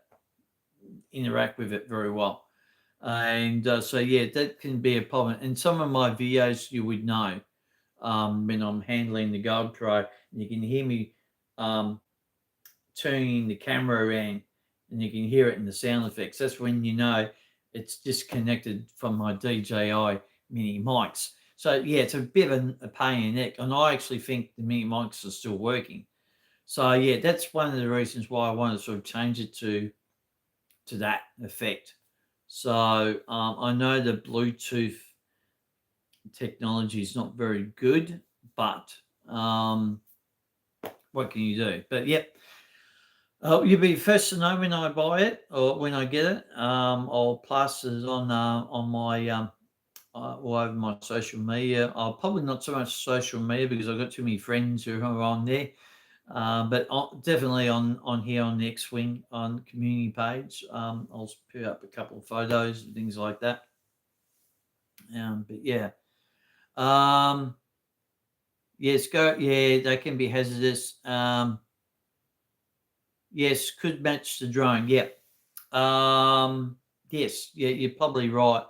interact with it very well. And so, yeah, that can be a problem. In some of my videos, you would know when I'm handling the GoPro, and you can hear me um, turning the camera around and you can hear it in the sound effects. That's when you know it's disconnected from my DJI mini mics. So yeah, it's a bit of a pain in the neck, and I actually think the mini mics are still working. So yeah, that's one of the reasons why I want to sort of change it to that effect. So I know the Bluetooth technology is not very good, but what can you do? But yep, you'll be first to know when I buy it or when I get it. I'll plaster it on my all over my social media. I'll probably not so much social media because I've got too many friends who are on there. But definitely on here on the X-Wing on the community page. I'll put up a couple of photos and things like that. But yeah, um, yes, go. Yeah, they can be hazardous. Yes, could match the drone. Yep. Yes, yeah, you're probably right.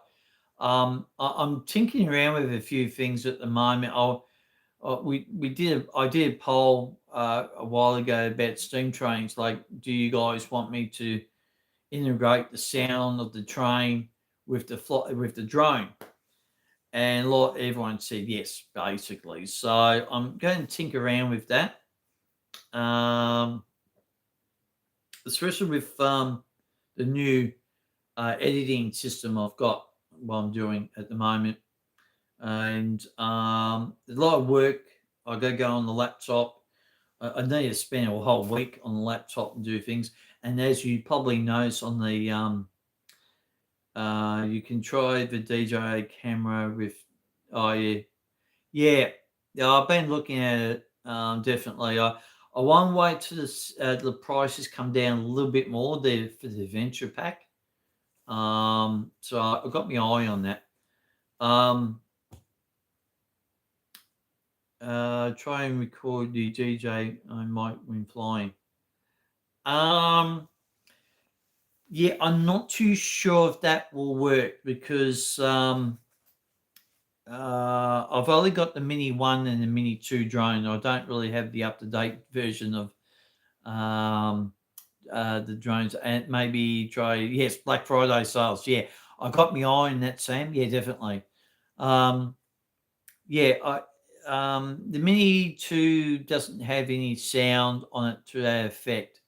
I'm tinkering around with a few things at the moment. I did a poll a while ago about steam trains. Like, do you guys want me to integrate the sound of the train with with the drone? And everyone said yes, basically. So I'm going to tinker around with that. Um, especially with the new editing system I've got what I'm doing at the moment. And a lot of work. I go on the laptop. I need to spend a whole week on the laptop and do things. And as you probably notice on the, you can try the DJI camera with, oh yeah, yeah. I've been looking at it. Definitely. I want to wait till the prices come down a little bit more there for the venture pack. So I've got my eye on that. Try and record the DJ on mic when flying. Um, yeah, I'm not too sure if that will work because I've only got the Mini 1 and the Mini 2 drone. I don't really have the up-to-date version of um, the drones. And maybe try, yes, Black Friday sales. Yeah, I got my eye on that, Sam. Yeah, definitely. Um, yeah, the Mini 2 doesn't have any sound on it to that effect.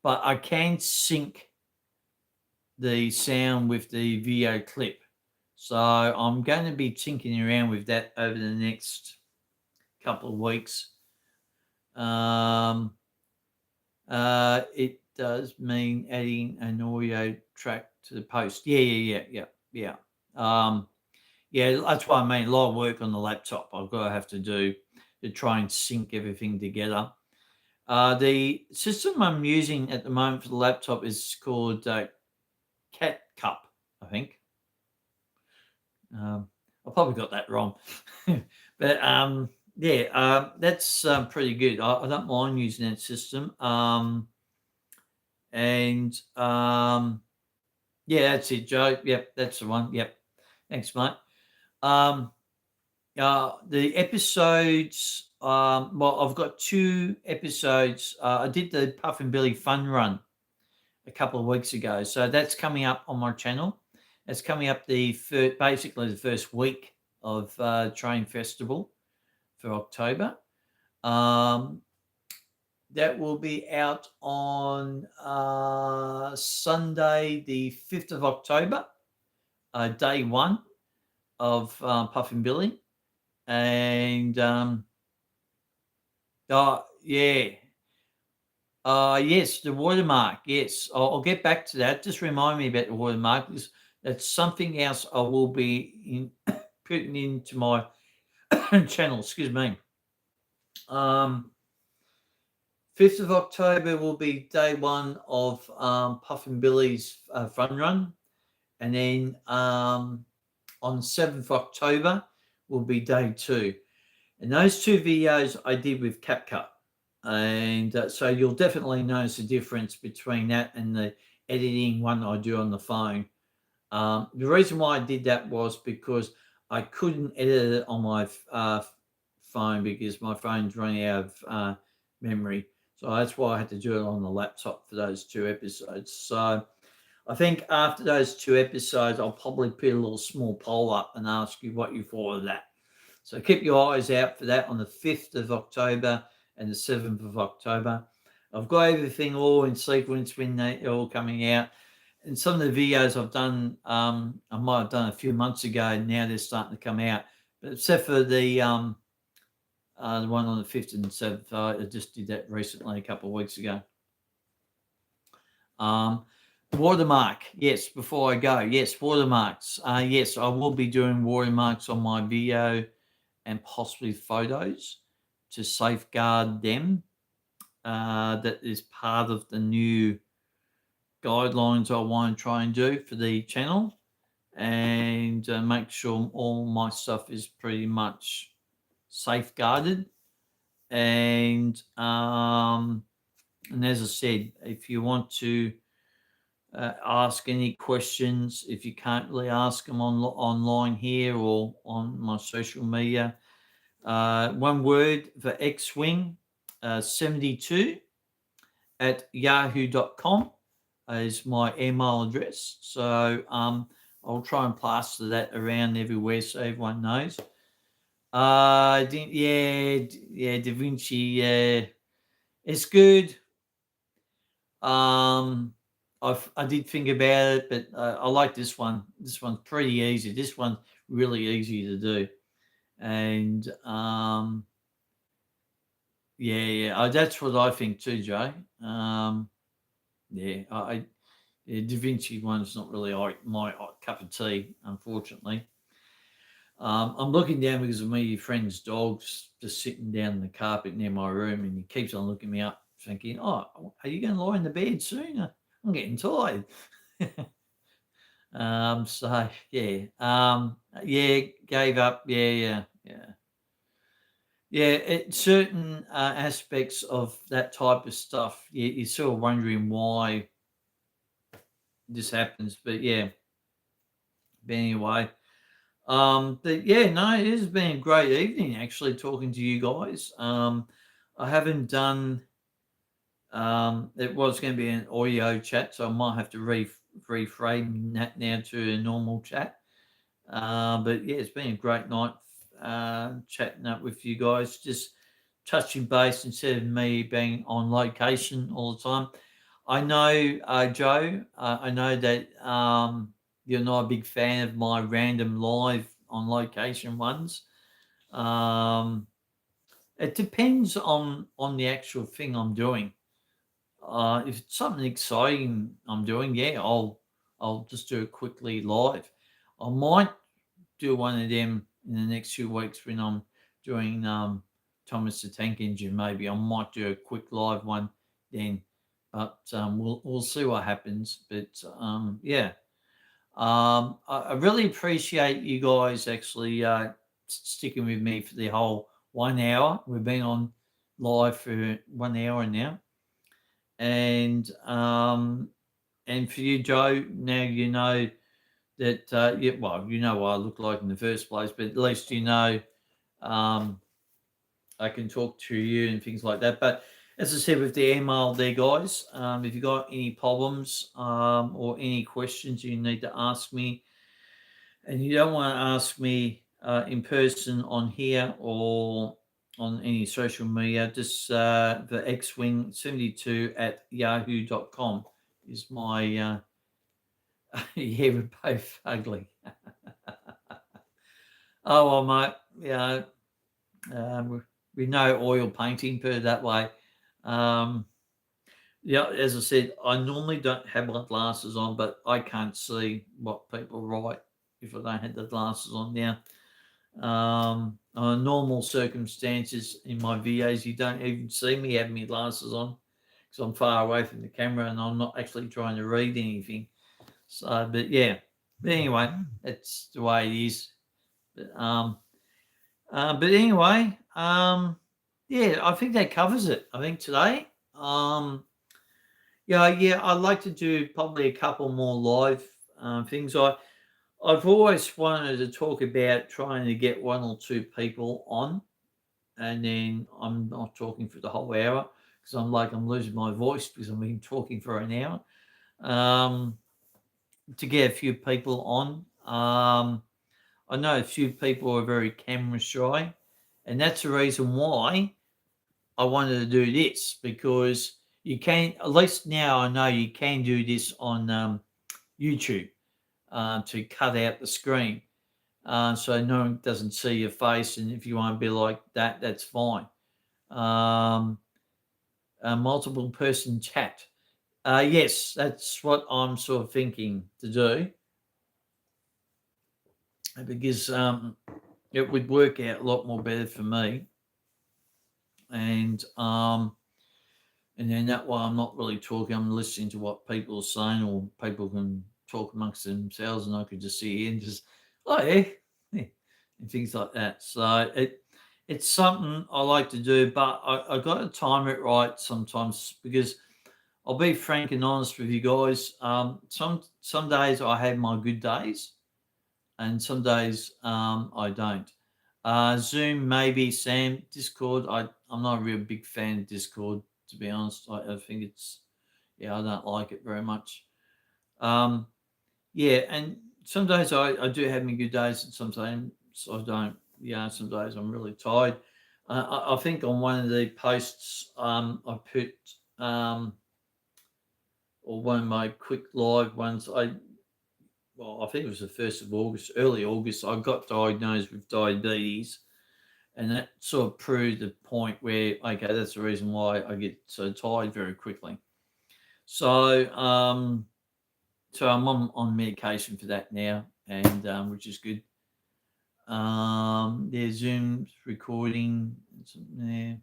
But I can sync the sound with the video clip. So I'm going to be tinkering around with that over the next couple of weeks. It does mean adding an audio track to the post. Yeah. Yeah, that's what I mean. A lot of work on the laptop I've got to have to do. to try and sync everything together. The system I'm using at the moment for the laptop is called Cat Cup, I think. I probably got that wrong, but yeah, that's pretty good. I don't mind using that system. And yeah, that's it, Joe. Yep, that's the one. Yep, thanks, mate. Um, the episodes. Well, I've got 2 episodes. I did the Puff and Billy Fun Run a couple of weeks ago, so that's coming up on my channel. It's coming up basically the first week of Train Festival for October. Um, that will be out on Sunday, the 5th of October, day one of Puff and Billy. And yeah. Yes, the watermark. Yes, I'll get back to that. Just remind me about the watermark because that's something else I will be putting into my channel. Excuse me. Um, 5th of October will be day one of Puff and Billy's fun run, and then on 7th of October will be day two. And those 2 videos I did with CapCut. And so you'll definitely notice the difference between that and the editing one I do on the phone. The reason why I did that was because I couldn't edit it on my phone because my phone's running out of memory. So that's why I had to do it on the laptop for those 2 episodes. So I think after those 2 episodes, I'll probably put a little small poll up and ask you what you thought of that. So keep your eyes out for that on the 5th of October and the 7th of October. I've got everything all in sequence when they're all coming out. And some of the videos I've done, I might have done a few months ago. Now they're starting to come out. But except for the one on the 5th and 7th, I just did that recently a couple of weeks ago. Watermark. Yes, before I go. Yes, watermarks. Yes, I will be doing watermarks on my video and possibly photos to safeguard them. That is part of the new guidelines I want to try and do for the channel and make sure all my stuff is pretty much safeguarded. And as I said, if you want to ask any questions, if you can't really ask them online here or on my social media, one word for X-Wing 72 at yahoo.com is my email address. So I'll try and plaster that around everywhere so everyone knows. Da Vinci, it's good. I did think about it, but I like this one. This one's pretty easy. This one's really easy to do. And that's what I think too, Joe. Da Vinci one's not really my cup of tea, unfortunately. I'm looking down because of my friend's dog's just sitting down on the carpet near my room, and he keeps on looking me up, thinking, "Oh, are you going to lie in the bed soon? I'm getting tired." So gave up. Yeah. Certain aspects of that type of stuff, you're sort of wondering why this happens, but yeah. But anyway, it has been a great evening actually talking to you guys. I haven't done. It was going to be an audio chat, so I might have to reframe that now to a normal chat. But yeah, it's been a great night chatting up with you guys, just touching base instead of me being on location all the time. I know, Joe, I know that you're not a big fan of my random live on location ones. It depends on the actual thing I'm doing. If it's something exciting I'm doing, yeah, I'll just do it quickly live. I might do one of them in the next few weeks when I'm doing Thomas the Tank Engine, maybe I might do a quick live one then. But we'll see what happens. But yeah, I really appreciate you guys actually sticking with me for the whole 1 hour. We've been on live for 1 hour now, and for you, Joe, now you know that. Yeah, well, you know what I look like in the first place, but at least you know um, I can talk to you and things like that. But as I said with the email there, guys, if you got any problems or any questions you need to ask me, and you don't want to ask me in person on here or on any social media, just the xwing72 at yahoo.com is my, yeah, we're both ugly. Oh, well, mate, yeah, we know oil painting, put it that way. Um, yeah, as I said, I normally don't have my glasses on, but I can't see what people write if I don't have the glasses on now. On normal circumstances in my videos, you don't even see me having my glasses on because I'm far away from the camera and I'm not actually trying to read anything. So, but yeah, but anyway, that's the way it is. But anyway, yeah, I think that covers it. I think today, yeah, I'd like to do probably a couple more live things. I've always wanted to talk about trying to get one or two people on, and then I'm not talking for the whole hour because I'm losing my voice because I've been talking for an hour. To get a few people on. I know a few people are very camera shy, and that's the reason why I wanted to do this because you can, at least now I know you can do this on YouTube to cut out the screen. So no one doesn't see your face, and if you want to be like that, that's fine. Um, a multiple person chat. Yes, that's what I'm sort of thinking to do because it would work out a lot more better for me, and then that way I'm not really talking. I'm listening to what people are saying, or people can talk amongst themselves, and I could just sit here and just, oh yeah, yeah, and things like that. So it's something I like to do, but I got to time it right sometimes because I'll be frank and honest with you guys. Some days I have my good days, and some days I don't. Zoom, maybe. Sam, Discord. I'm not a real big fan of Discord, to be honest. I think it's, yeah, I don't like it very much. Um, yeah, and some days I do have my good days, and sometimes I don't. Yeah, some days I'm really tired. I think on one of the posts I put, or one of my quick live ones, I think it was the 1st of August, early August, I got diagnosed with diabetes. And that sort of proved the point where, okay, that's the reason why I get so tired very quickly. So, so I'm on medication for that now, and which is good. There's Zoom's recording. Yeah.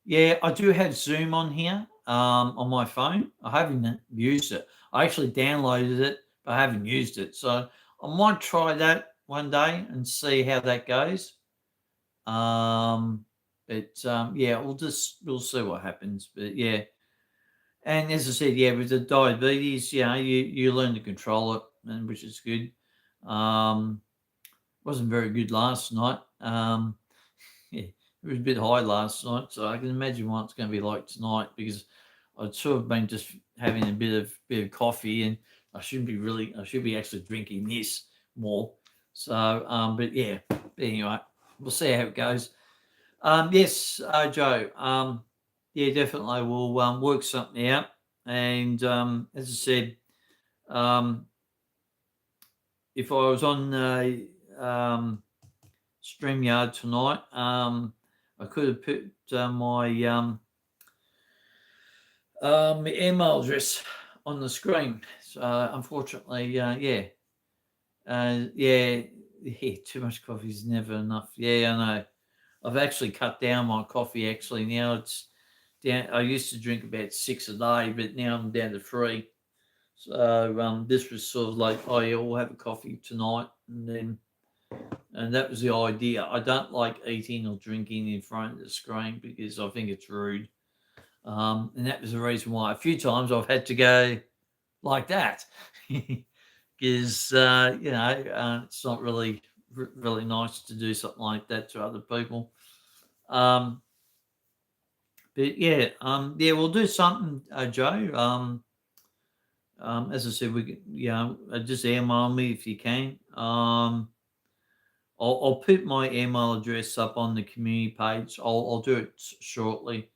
Yeah, I do have Zoom on here on my phone. I haven't used it. I actually downloaded it, but I haven't used it. So I might try that one day and see how that goes. But yeah, we'll see what happens. But yeah, and as I said, yeah, with the diabetes, you learn to control it, and which is good. Um, wasn't very good last night. Yeah, it was a bit high last night, so I can imagine what it's going to be like tonight because I'd sort of been just having a bit of coffee, and I should be actually drinking this more. So, but yeah, anyway, we'll see how it goes. Yes, Joe. Yeah, definitely. We'll work something out. And as I said, um, if I was on StreamYard tonight, I could have put my email address on the screen. So unfortunately, yeah, yeah, too much coffee is never enough. Yeah, I know. I've actually cut down my coffee. Actually, now it's down. I used to drink about 6 a day, but now I'm down to 3. So this was sort of like, oh yeah, we'll have a coffee tonight, and that was the idea. I don't like eating or drinking in front of the screen because I think it's rude. And that was the reason why a few times I've had to go like that, because it's not really nice to do something like that to other people. Um, but yeah, we'll do something, Joe. As I said, just email me if you can. I'll put my email address up on the community page. I'll do it shortly.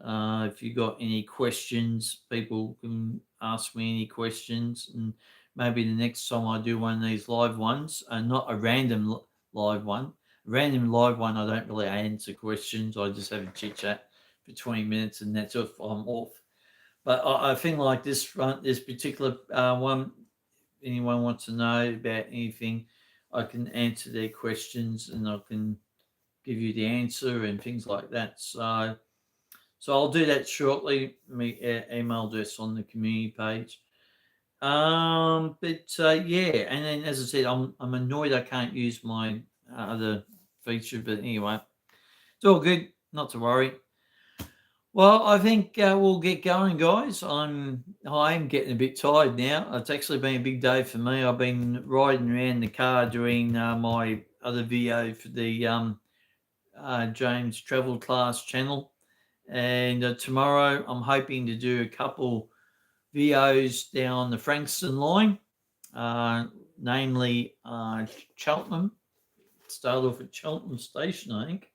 If you got any questions, people can ask me any questions, and maybe the next time I do one of these live ones, and not a random live one. Random live one, I don't really answer questions. I just have a chit chat for 20 minutes, and that's if I'm off. But I think like this particular one, anyone wants to know about anything, I can answer their questions and I can give you the answer and things like that. So I'll do that shortly. Me email address on the community page. Yeah, and then as I said, I'm annoyed I can't use my other feature, but anyway, it's all good. Not to worry. Well, I think we'll get going, guys. I'm getting a bit tired now. It's actually been a big day for me. I've been riding around the car doing my other video for the James Travel Class channel, and tomorrow I'm hoping to do a couple videos down the Frankston line, namely Cheltenham. Start off at Cheltenham Station, I think.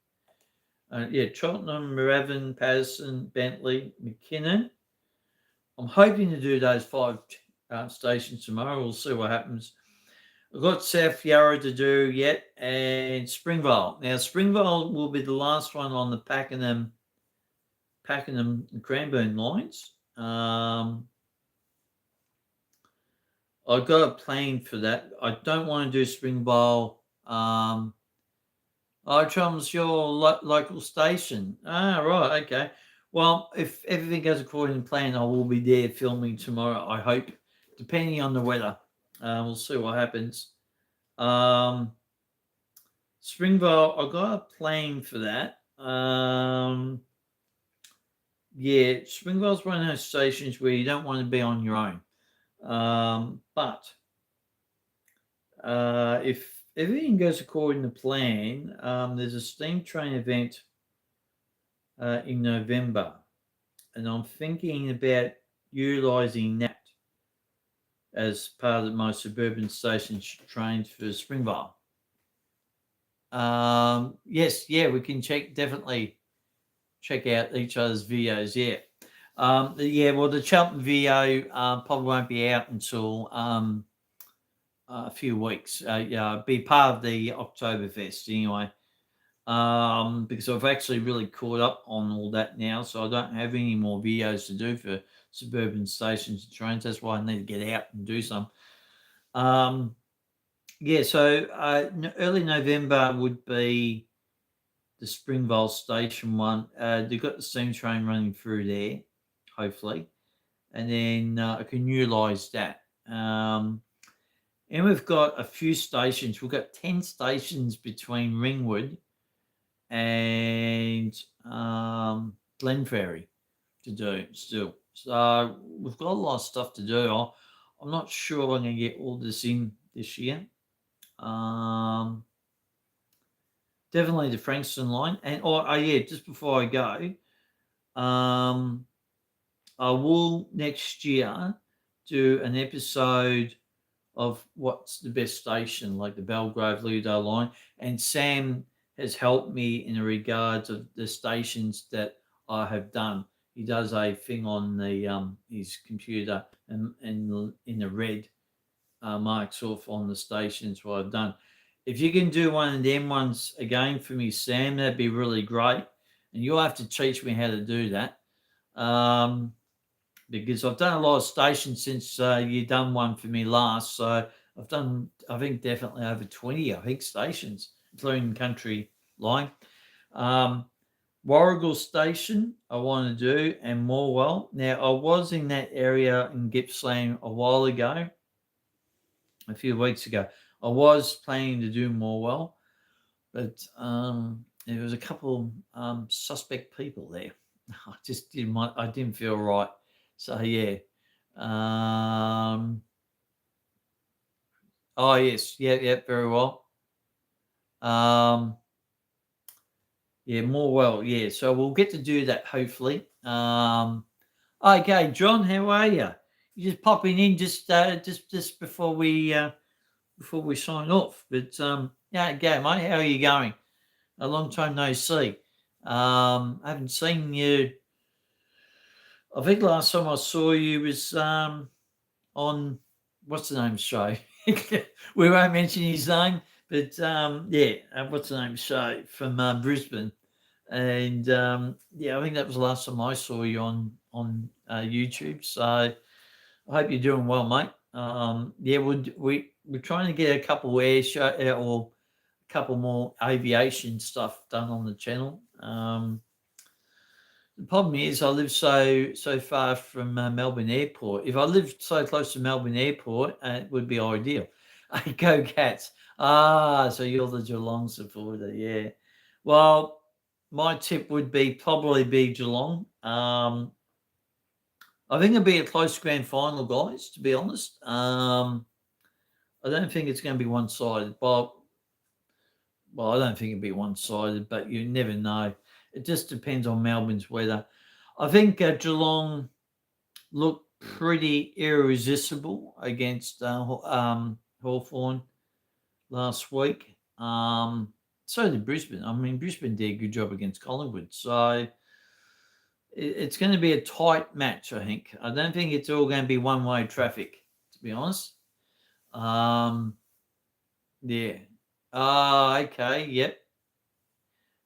Cheltenham, Moorabbin, Patterson, Bentley, McKinnon. I'm hoping to do those 5 stations tomorrow. We'll see what happens. I've got South Yarra to do yet, and Springvale. Now, Springvale will be the last one on the Pakenham and Cranbourne lines. I've got a plan for that. I don't want to do Springvale. Cheltenham's your local station. Right, okay. Well, if everything goes according to plan, I will be there filming tomorrow, I hope, depending on the weather. We'll see what happens. Springvale, I got a plan for that. Springvale's one of those stations where you don't want to be on your own. But if everything goes according to plan, there's a steam train event in November, and I'm thinking about utilising that as part of my suburban station trains for Springvale. We can definitely check out each other's videos. The Cheltenham video probably won't be out until a few weeks. Be part of the Oktoberfest anyway. Because I've actually really caught up on all that now, so I don't have any more videos to do for suburban stations and trains. That's why I need to get out and do some. Early November would be the Springvale station one. They've got the steam train running through there, hopefully, and then I can utilise that. And we've got a few stations. We've got 10 stations between Ringwood and Glenferrie to do still. So we've got a lot of stuff to do. I'm not sure I'm going to get all this in this year. Definitely the Frankston line. And just before I go, I will next year do an episode of what's the best station, like the Belgrave Lido line. And Sam has helped me in regards of the stations that I have done. He does a thing on the his computer and in the red marks off on the stations what I've done. If you can do one of them ones again for me, Sam, that'd be really great. And you'll have to teach me how to do that. Because I've done a lot of stations since you done one for me last. So I've done, I think, definitely over 20, stations, including country line. Um, Warrigal Station, I want to do, and Morwell. Now, I was in that area in Gippsland a while ago, a few weeks ago. I was planning to do Morwell, but there was a couple suspect people there. I just didn't. I didn't feel right. So yeah. Um, oh yes, yeah, yeah, very well. Um, yeah, Morwell, yeah. So we'll get to do that hopefully. Okay, John, how are you? You just popping in just before we sign off. But yeah, okay, mate, how are you going? A long time no see. I haven't seen you. I think last time I saw you was on what's the name show. We won't mention his name, but yeah, what's the name show from Brisbane, and yeah, I think that was the last time I saw you on YouTube. So I hope you're doing well, mate. Yeah, we're trying to get a couple air show or a couple more aviation stuff done on the channel. The problem is, I live so far from Melbourne Airport. If I lived so close to Melbourne Airport, it would be ideal. Go Cats! Ah, so you're the Geelong supporter, yeah. Well, my tip would be probably be Geelong. I think it'll be a close grand final, guys. To be honest, I don't think it's going to be one sided. Well, I don't think it'll be one sided, but you never know. It just depends on Melbourne's weather. I think Geelong looked pretty irresistible against Hawthorn last week. So did Brisbane. I mean, Brisbane did a good job against Collingwood. So it's going to be a tight match, I think. I don't think it's all going to be one-way traffic, to be honest. Yeah. Okay. Yep.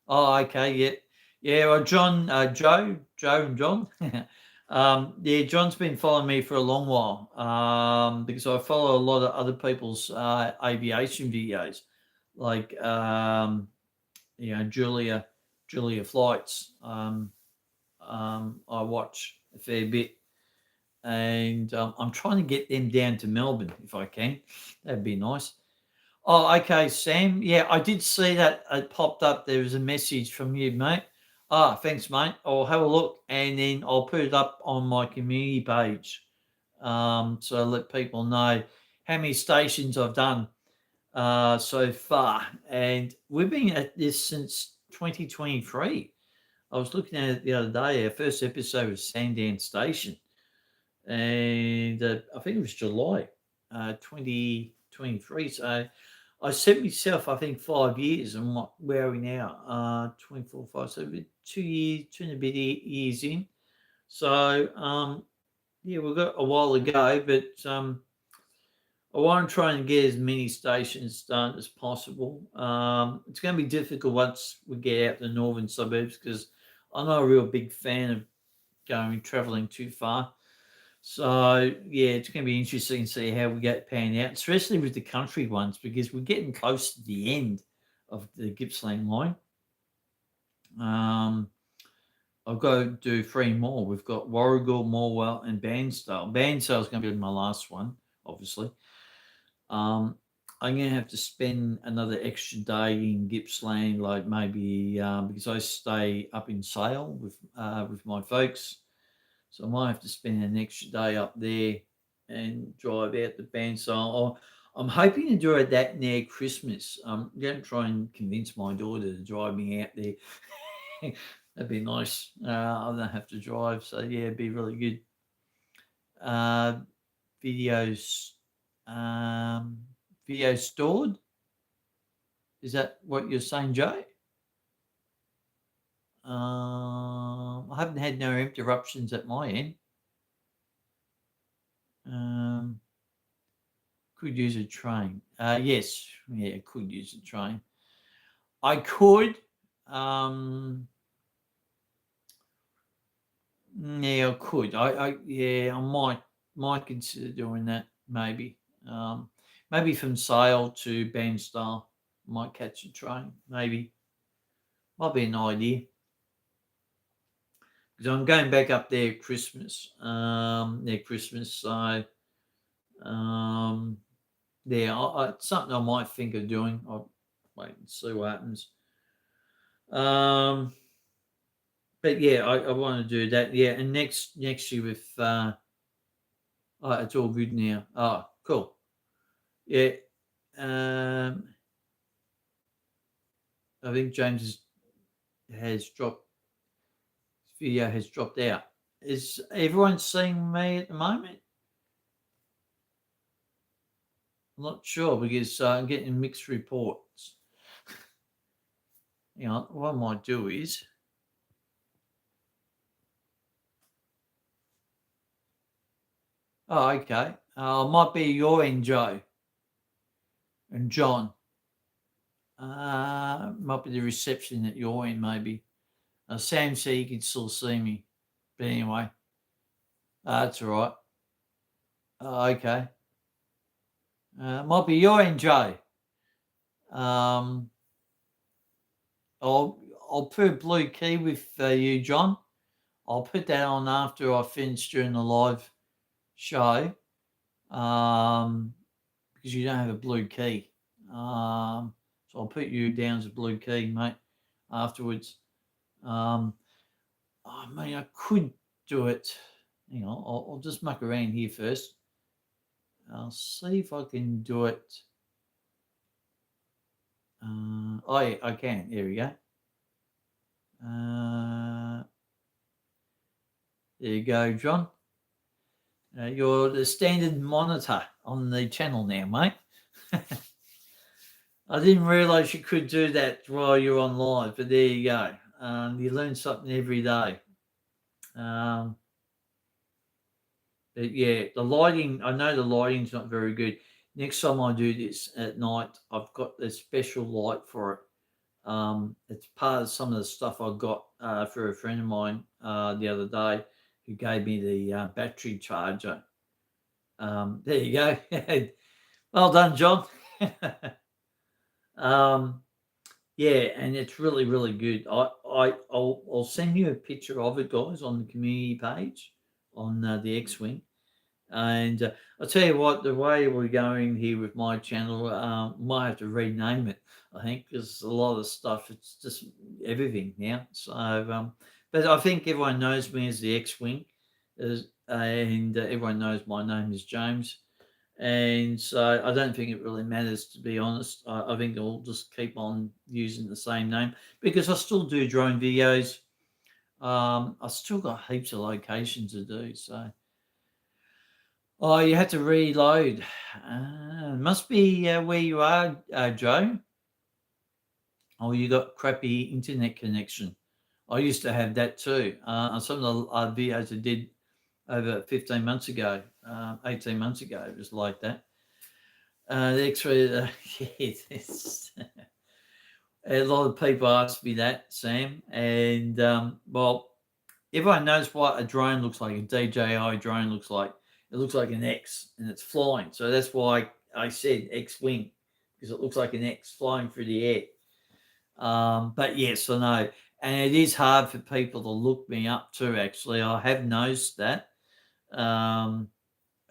Oh, okay, yeah, yeah. Well, John, Joe, and John. Yeah, John's been following me for a long while because I follow a lot of other people's aviation videos, like Julia flights. I watch a fair bit, and I'm trying to get them down to Melbourne if I can. That'd be nice. Oh, okay, Sam. Yeah, I did see that it popped up. There was a message from you, mate. Ah, thanks, mate. I'll have a look and then I'll put it up on my community page. So I'll let people know how many stations I've done so far. And we've been at this since 2023. I was looking at it the other day. Our first episode was Sandown Station. And I think it was July 2023. So I set myself, I think, 5 years, and where are we now? 24, 5, so 2 years, two and a bit years in. So, yeah, we've got a while to go, but I want to try and get as many stations done as possible. It's going to be difficult once we get out the northern suburbs because I'm not a real big fan of traveling too far. So yeah, it's going to be interesting to see how we get pan out, especially with the country ones, because we're getting close to the end of the Gippsland line. I've got to do three more. We've got Warrigal, Morwell, and Bairnsdale. Bairnsdale is going to be my last one, obviously. I'm going to have to spend another extra day in Gippsland, like maybe because I stay up in Sale with my folks. So I might have to spend an extra day up there and drive out the band. So I'm hoping to do it that near Christmas. I'm going to try and convince my daughter to drive me out there. That'd be nice. I don't have to drive. So yeah, it'd be really good. Uh, videos, um, video stored. Is that what you're saying, Joe? I haven't had no interruptions at my end. Um, Could use a train. Yes, yeah, could use a train. I could. Um, yeah, I could. Yeah, I might consider doing that. Maybe. Maybe from Sale to Bairnsdale. Might catch a train. Maybe. Might be an idea because I'm going back up there at Christmas. Near Christmas, so um, yeah, it's something I might think of doing. I'll wait and see what happens. Um, but yeah, I want to do that. Yeah, and next year with oh, it's all good now. Oh, cool. Yeah. Um, I think has dropped. Video has dropped out. Is everyone seeing me at the moment? I'm not sure because I'm getting mixed reports. You know, what I might do is, oh, okay. Might be your end, Joe and John. Might be the reception at your end, maybe. Sam said he could still see me. But anyway, that's all right. Okay. Might be your end, Joe. Um, I'll, I'll put a blue key with you, John. I'll put that on after I finish during the live show because you don't have a blue key. So I'll put you down as a blue key, mate, afterwards. Um, I mean, I could do it. Hang on, I'll just muck around here first. I'll see if I can do it. Oh, yeah, I can. There we go. There you go, John. You're the standard monitor on the channel now, mate. I didn't realise you could do that while you're on live, but there you go. You learn something every day. But yeah, the lighting, I know the lighting's not very good. Next time I do this at night, I've got this special light for it. It's part of some of the stuff I got for a friend of mine the other day who gave me the battery charger. There you go. Well done, John. um, yeah, and it's really, really good. I'll send you a picture of it, guys, on the community page on the X-Wing. And I'll tell you what, the way we're going here with my channel, might have to rename it, I think, because a lot of stuff, it's just everything now. So, but I think everyone knows me as the X-Wing, and everyone knows my name is James. And so I don't think it really matters, to be honest. I think I'll just keep on using the same name because I still do drone videos. I still got heaps of locations to do. So, oh, you had to reload. Must be where you are, Joe. Oh, you got crappy internet connection. I used to have that too. On some of the videos I did over 15 months ago, 18 months ago, it was like that. The X-ray, yes, a lot of people ask me that, Sam, and well, everyone knows what a drone looks like. A DJI drone looks like. It looks like an X, and it's flying. So that's why I said X-wing because it looks like an X flying through the air. But yes, I know, and it is hard for people to look me up too. Actually, I have noticed that. Um,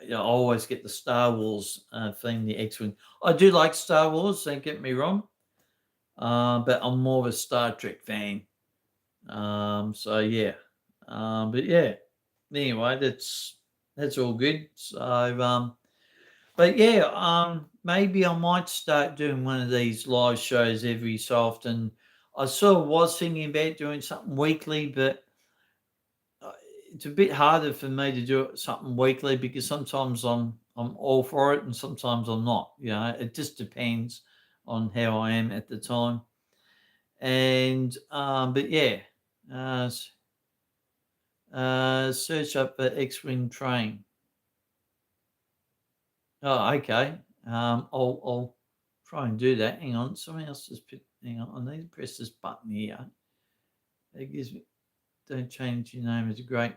I always get the Star Wars theme, the X-wing. I do like Star Wars. Don't get me wrong, but I'm more of a Star Trek fan. So yeah, but yeah. Anyway, that's all good. So, but yeah, maybe I might start doing one of these live shows every so often. I sort of was thinking about doing something weekly, but uh, it's a bit harder for me to do something weekly because sometimes I'm all for it and sometimes I'm not. You know, it just depends on how I am at the time. And but yeah, uh, search up the X-wing train. Oh, okay. I'll try and do that. Hang on, something else just put. Hang on, I need to press this button here. It gives me. Don't change your name. It's a great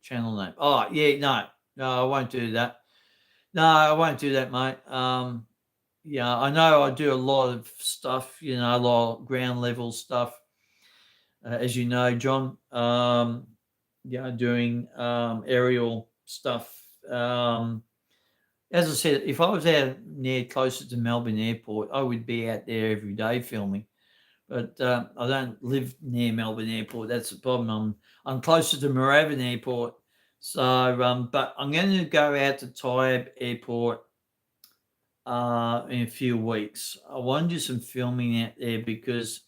channel name. Oh yeah, no, I won't do that. No, I won't do that, mate. Yeah, I know I do a lot of stuff. You know, a lot of ground level stuff. as you know, John. Doing aerial stuff. As I said, if I was out near closer to Melbourne Airport, I would be out there every day filming. But I don't live near Melbourne Airport. That's the problem. I'm closer to Moorabbin Airport. So, but I'm going to go out to Tyab Airport in a few weeks. I want to do some filming out there because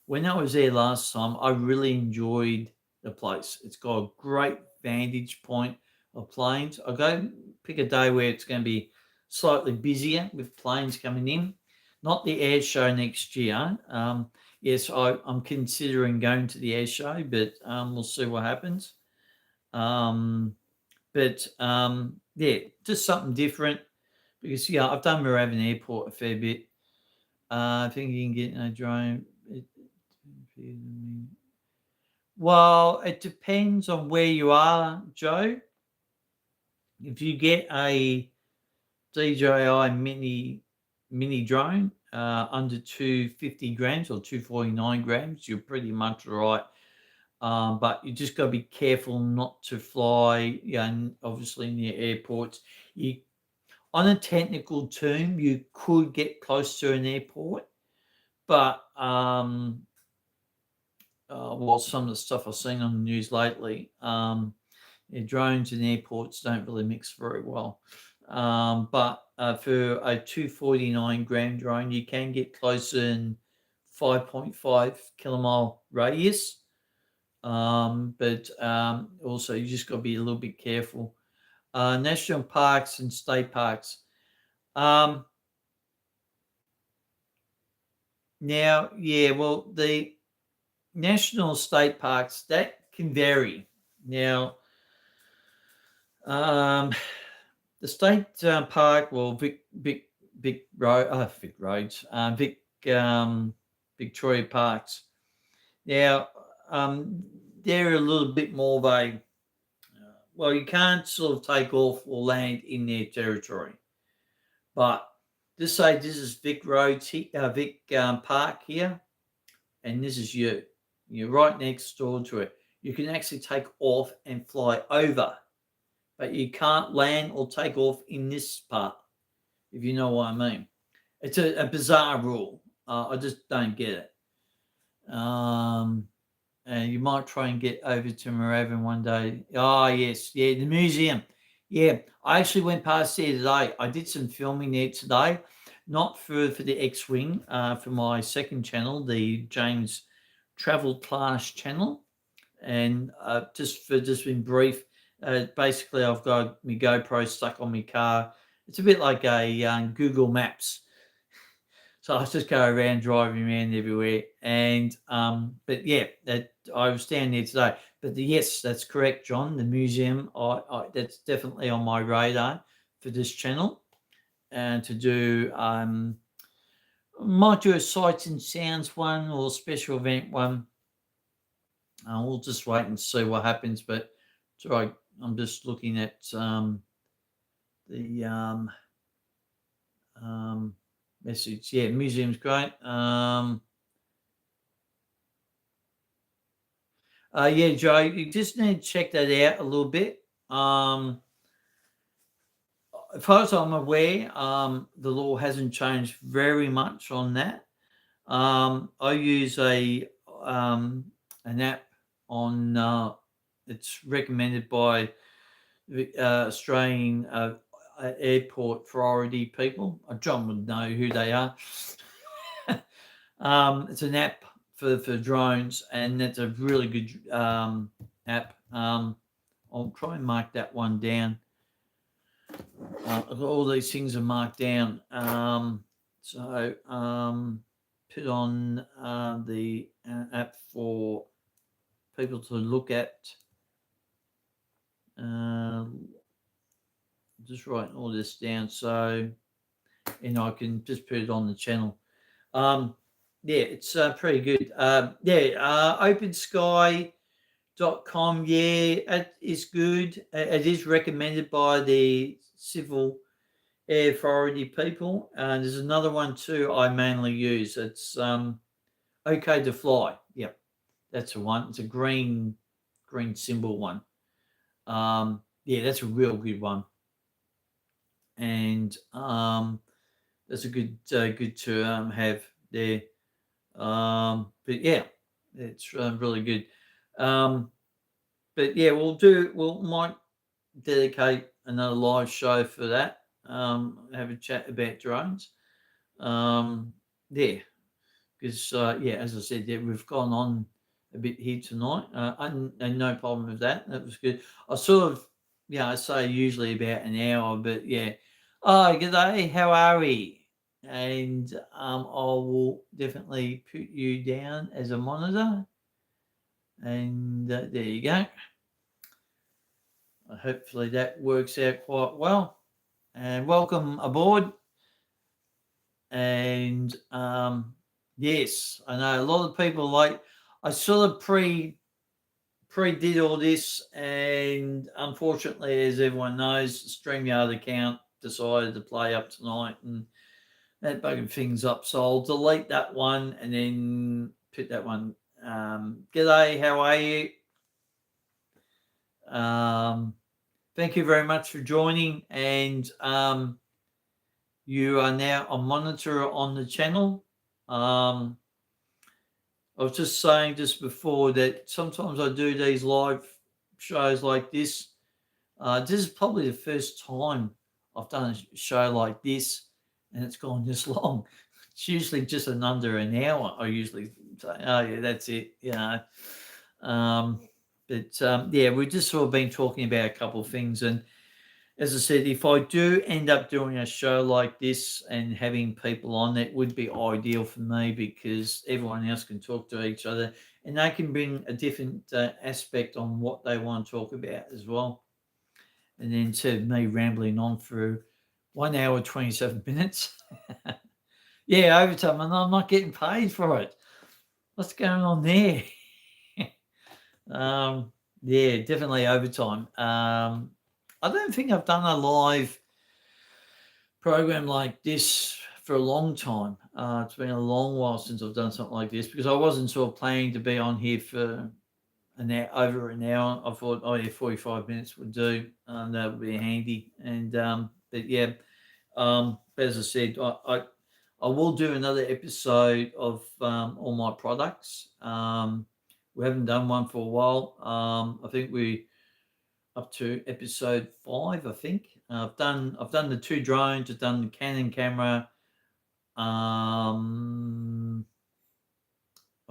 when I was there last time, I really enjoyed the place. It's got a great vantage point of planes. I'll go pick a day where it's going to be slightly busier with planes coming in. Not the air show next year. Yes, I'm considering going to the air show, but we'll see what happens. Yeah, just something different because I've done Moorabbin Airport a fair bit. I think you can get a drone. Well, it depends on where you are, Joe. If you get a DJI mini drone under 250 grams or 249 grams, you're pretty much right. But you just got to be careful not to fly, obviously near airports. On a technical term, you could get close to an airport, but some of the stuff I've seen on the news lately, drones and airports don't really mix very well. But for a 249-gram drone, you can get close in 5.5 kilomile radius. But also, you just got to be a little bit careful. National parks and state parks. Now, the national state parks, that can vary. Now, the state park, Vic Roads, Victoria Parks. Now, they're a little bit more of a, you can't sort of take off or land in their territory. But just say this is Vic Roads, Vic Park here, and this is you. You're right next door to it. You can actually take off and fly over, but you can't land or take off in this part, if you know what I mean. It's a bizarre rule. I just don't get it. And you might try and get over to Moorabbin one day. Oh, yes. Yeah, the museum. Yeah, I actually went past there today. I did some filming there today, not for the X-Wing, for my second channel, the James Travel Class channel. And just being brief, basically I've got my GoPro stuck on my car. It's a bit like a Google Maps. So I just go around driving around everywhere. And but yeah, I was down there today. But yes, that's correct, John. The museum, that's definitely on my radar for this channel, and to do might do a sights and sounds one or a special event one. We'll just wait and see what happens. But sorry, I'm just looking at the message. Yeah, museum's great. Yeah, Joe, you just need to check that out a little bit. As far as I'm aware, the law hasn't changed very much on that. I use an app on. It's recommended by the Australian airport priority people. John would know who they are. It's an app for drones, and that's a really good app. I'll try and mark that one down. All these things are marked down. So put on the app for people to look at. Just writing all this down so I can just put it on the channel. Yeah, it's pretty good. OpenSky.com, it is good. It is recommended by the Civil Air Authority people. There's another one too I mainly use. It's OK to Fly. Yep. That's the one. It's a green symbol one. Yeah, that's a real good one, and that's a good to have there. But yeah, it's really good. Um, but yeah, we'll might dedicate another live show for that. Have a chat about drones. Um, yeah, because yeah, as I said, yeah, we've gone on a bit here tonight, and no problem with that. That was good. I sort of, I say usually about an hour, but yeah. Oh, good day. How are we? And I will definitely put you down as a monitor, and there you go. Hopefully that works out quite well. And welcome aboard. And yes, I know a lot of people like. I sort of pre did all this, and unfortunately, as everyone knows, the StreamYard account decided to play up tonight, and that bugging things up. So I'll delete that one and then put that one. G'day, how are you? Thank you very much for joining, and you are now a monitor on the channel. I was just saying just before that sometimes I do these live shows like this. This is probably the first time I've done a show like this, and it's gone this long. It's usually just an under an hour. I usually say, "Oh yeah, that's it," Um, but yeah, we've just sort of been talking about a couple of things, and as I said, if I do end up doing a show like this and having people on, that would be ideal for me because everyone else can talk to each other and they can bring a different aspect on what they want to talk about as well. And then instead of me rambling on for 1 hour, 27 minutes, yeah, overtime, and I'm not getting paid for it. What's going on there? Yeah, definitely overtime. I don't think I've done a live program like this for a long time. It's been a long while since I've done something like this because I wasn't sort of planning to be on here for an hour, over an hour. I thought, oh yeah, 45 minutes would do. That would be handy. And but yeah, as I said, I will do another episode of all my products. We haven't done one for a while. I think we up to episode 5. I think I've done the 2 drones. I've done the Canon camera. I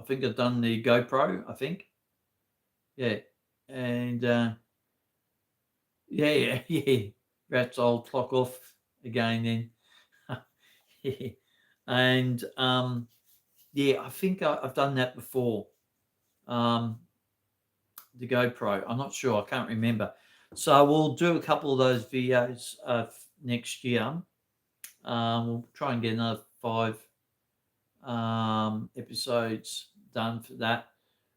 think I've done the GoPro. I think, yeah, and yeah, yeah. Perhaps I'll clock off again then. Yeah. And yeah, I think I've done that before. Um, the GoPro. I'm not sure. I can't remember. So we'll do a couple of those videos next year. We'll try and get another 5 episodes done for that,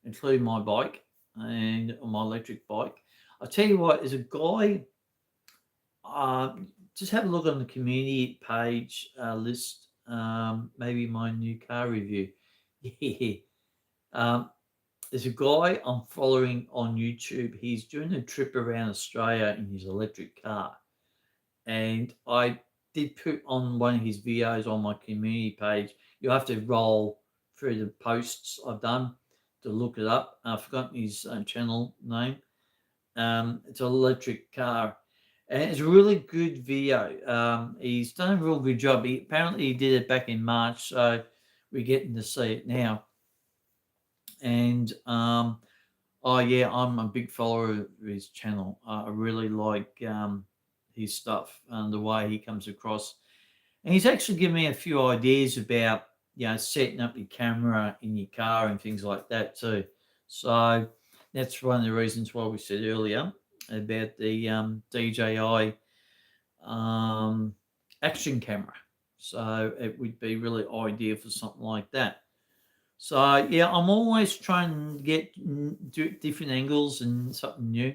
including my bike and my electric bike. I'll tell you what, there's a guy, just have a look on the community page list, maybe my new car review. Yeah. There's a guy I'm following on YouTube. He's doing a trip around Australia in his electric car. And I did put on one of his videos on my community page. You have to roll through the posts I've done to look it up. I've forgotten his channel name. It's an electric car, and it's a really good video. He's done a real good job. Apparently he did it back in March, so we're getting to see it now. And oh yeah, I'm a big follower of his channel. I really like his stuff and the way he comes across. And he's actually given me a few ideas about setting up your camera in your car and things like that too. So that's one of the reasons why we said earlier about the DJI action camera. So it would be really ideal for something like that. So yeah, I'm always trying to get different angles and something new.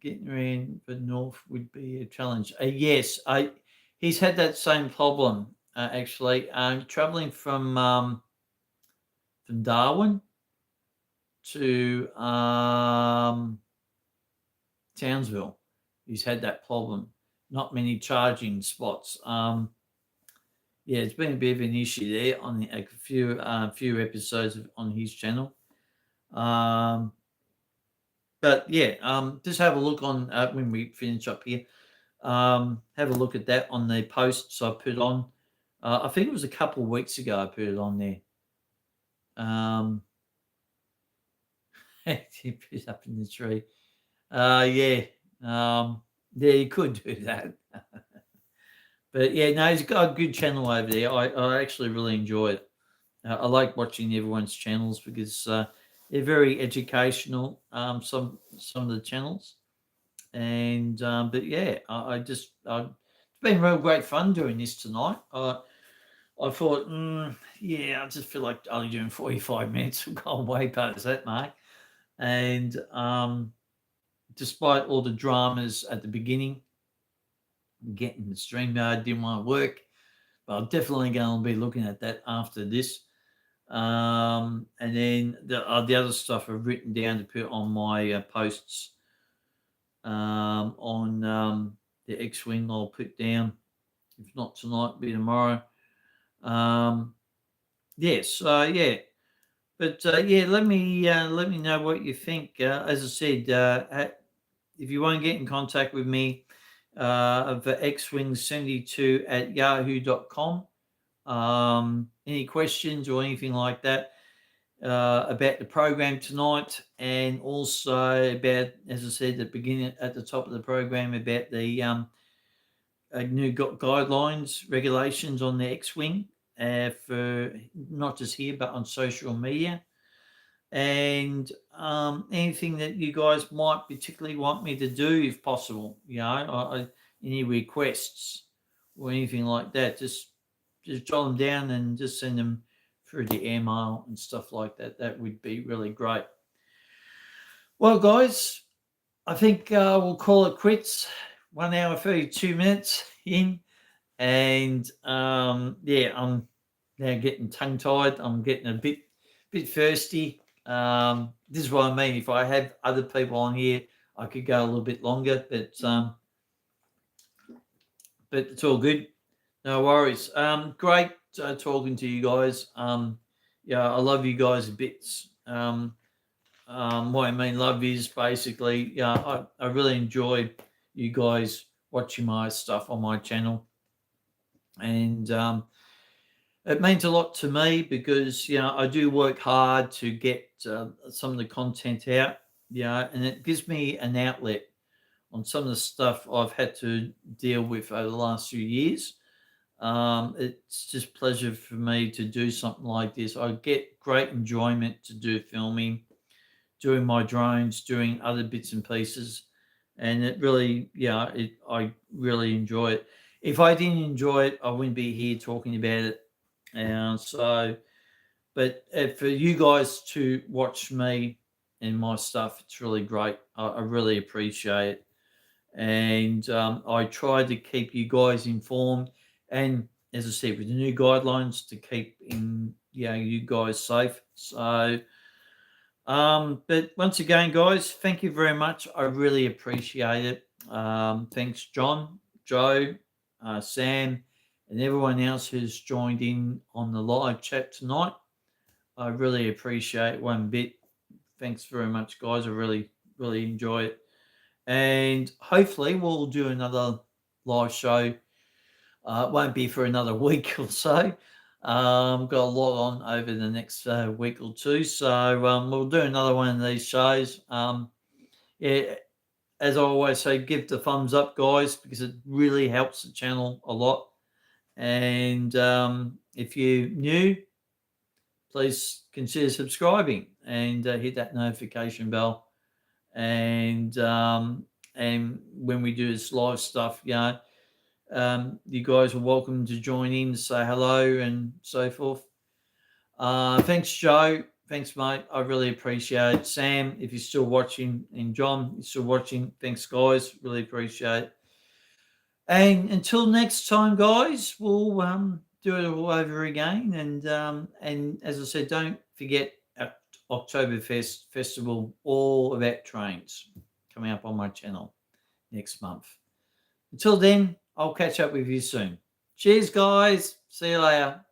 Getting around the north would be a challenge. Yes, he's had that same problem actually. Traveling from from Darwin to Townsville. He's had that problem. Not many charging spots. Yeah, it's been a bit of an issue there on a few episodes on his channel. But yeah, just have a look on when we finish up here. Have a look at that on the posts I put on. I think it was a couple of weeks ago I put it on there. He put it up in the tree. Yeah. Yeah, you could do that. But yeah, no, he's got a good channel over there. I actually really enjoy it. I like watching everyone's channels because they're very educational. Some of the channels, and but yeah, it's been real great fun doing this tonight. I thought, yeah, I just feel like only doing 45 minutes. We've gone way past that mark, and despite all the dramas at the beginning, getting the StreamYard didn't want to work, but I'm definitely going to be looking at that after this. And then the other stuff I've written down to put on my posts on the X-Wing I'll put down. If not tonight, be tomorrow. Yes, yeah. But yeah, let me know what you think. As I said, if you want to get in contact with me, for xwing72 at yahoo.com. Any questions or anything like that about the program tonight, and also about, as I said at the top of the program, about the new guidelines, regulations on the X-Wing for not just here but on social media, and anything that you guys might particularly want me to do, if possible. Any requests or anything like that, just jot them down and just send them through the email and stuff like that. That would be really great. Well, guys, I think we'll call it quits. 1 hour 32 minutes in, and yeah, I'm now getting tongue tied. I'm getting a bit thirsty. This is what I mean. If I had other people on here, I could go a little bit longer, but it's all good. No worries. Great talking to you guys. Yeah, I love you guys a bits. What I mean, love is basically, yeah, I really enjoy you guys watching my stuff on my channel, and it means a lot to me because I do work hard to get some of the content out, and it gives me an outlet on some of the stuff I've had to deal with over the last few years. It's just pleasure for me to do something like this. I get great enjoyment to do filming, doing my drones, doing other bits and pieces, and it really, I really enjoy it. If I didn't enjoy it, I wouldn't be here talking about it. And so, but for you guys to watch me and my stuff, it's really great. I really appreciate it, and I try to keep you guys informed. And as I said, with the new guidelines, to keep you guys safe. So. But once again, guys, thank you very much. I really appreciate it. Thanks, John, Joe, Sam, and everyone else who's joined in on the live chat tonight. I really appreciate one bit. Thanks very much, guys. I really, really enjoy it. And hopefully we'll do another live show. It won't be for another week or so. Got a lot on over the next week or two, so we'll do another one of these shows. Yeah, as I always say, give the thumbs up, guys, because it really helps the channel a lot. And if you're new, please consider subscribing and hit that notification bell. And when we do this live stuff, you guys are welcome to join in, to say hello and so forth. Thanks, Joe. Thanks, mate. I really appreciate it. Sam, if you're still watching, and John, you're still watching, thanks, guys. Really appreciate it. And until next time, guys, we'll do it all over again. And as I said, don't forget Oktoberfest Festival, all about trains coming up on my channel next month. Until then, I'll catch up with you soon. Cheers, guys. See you later.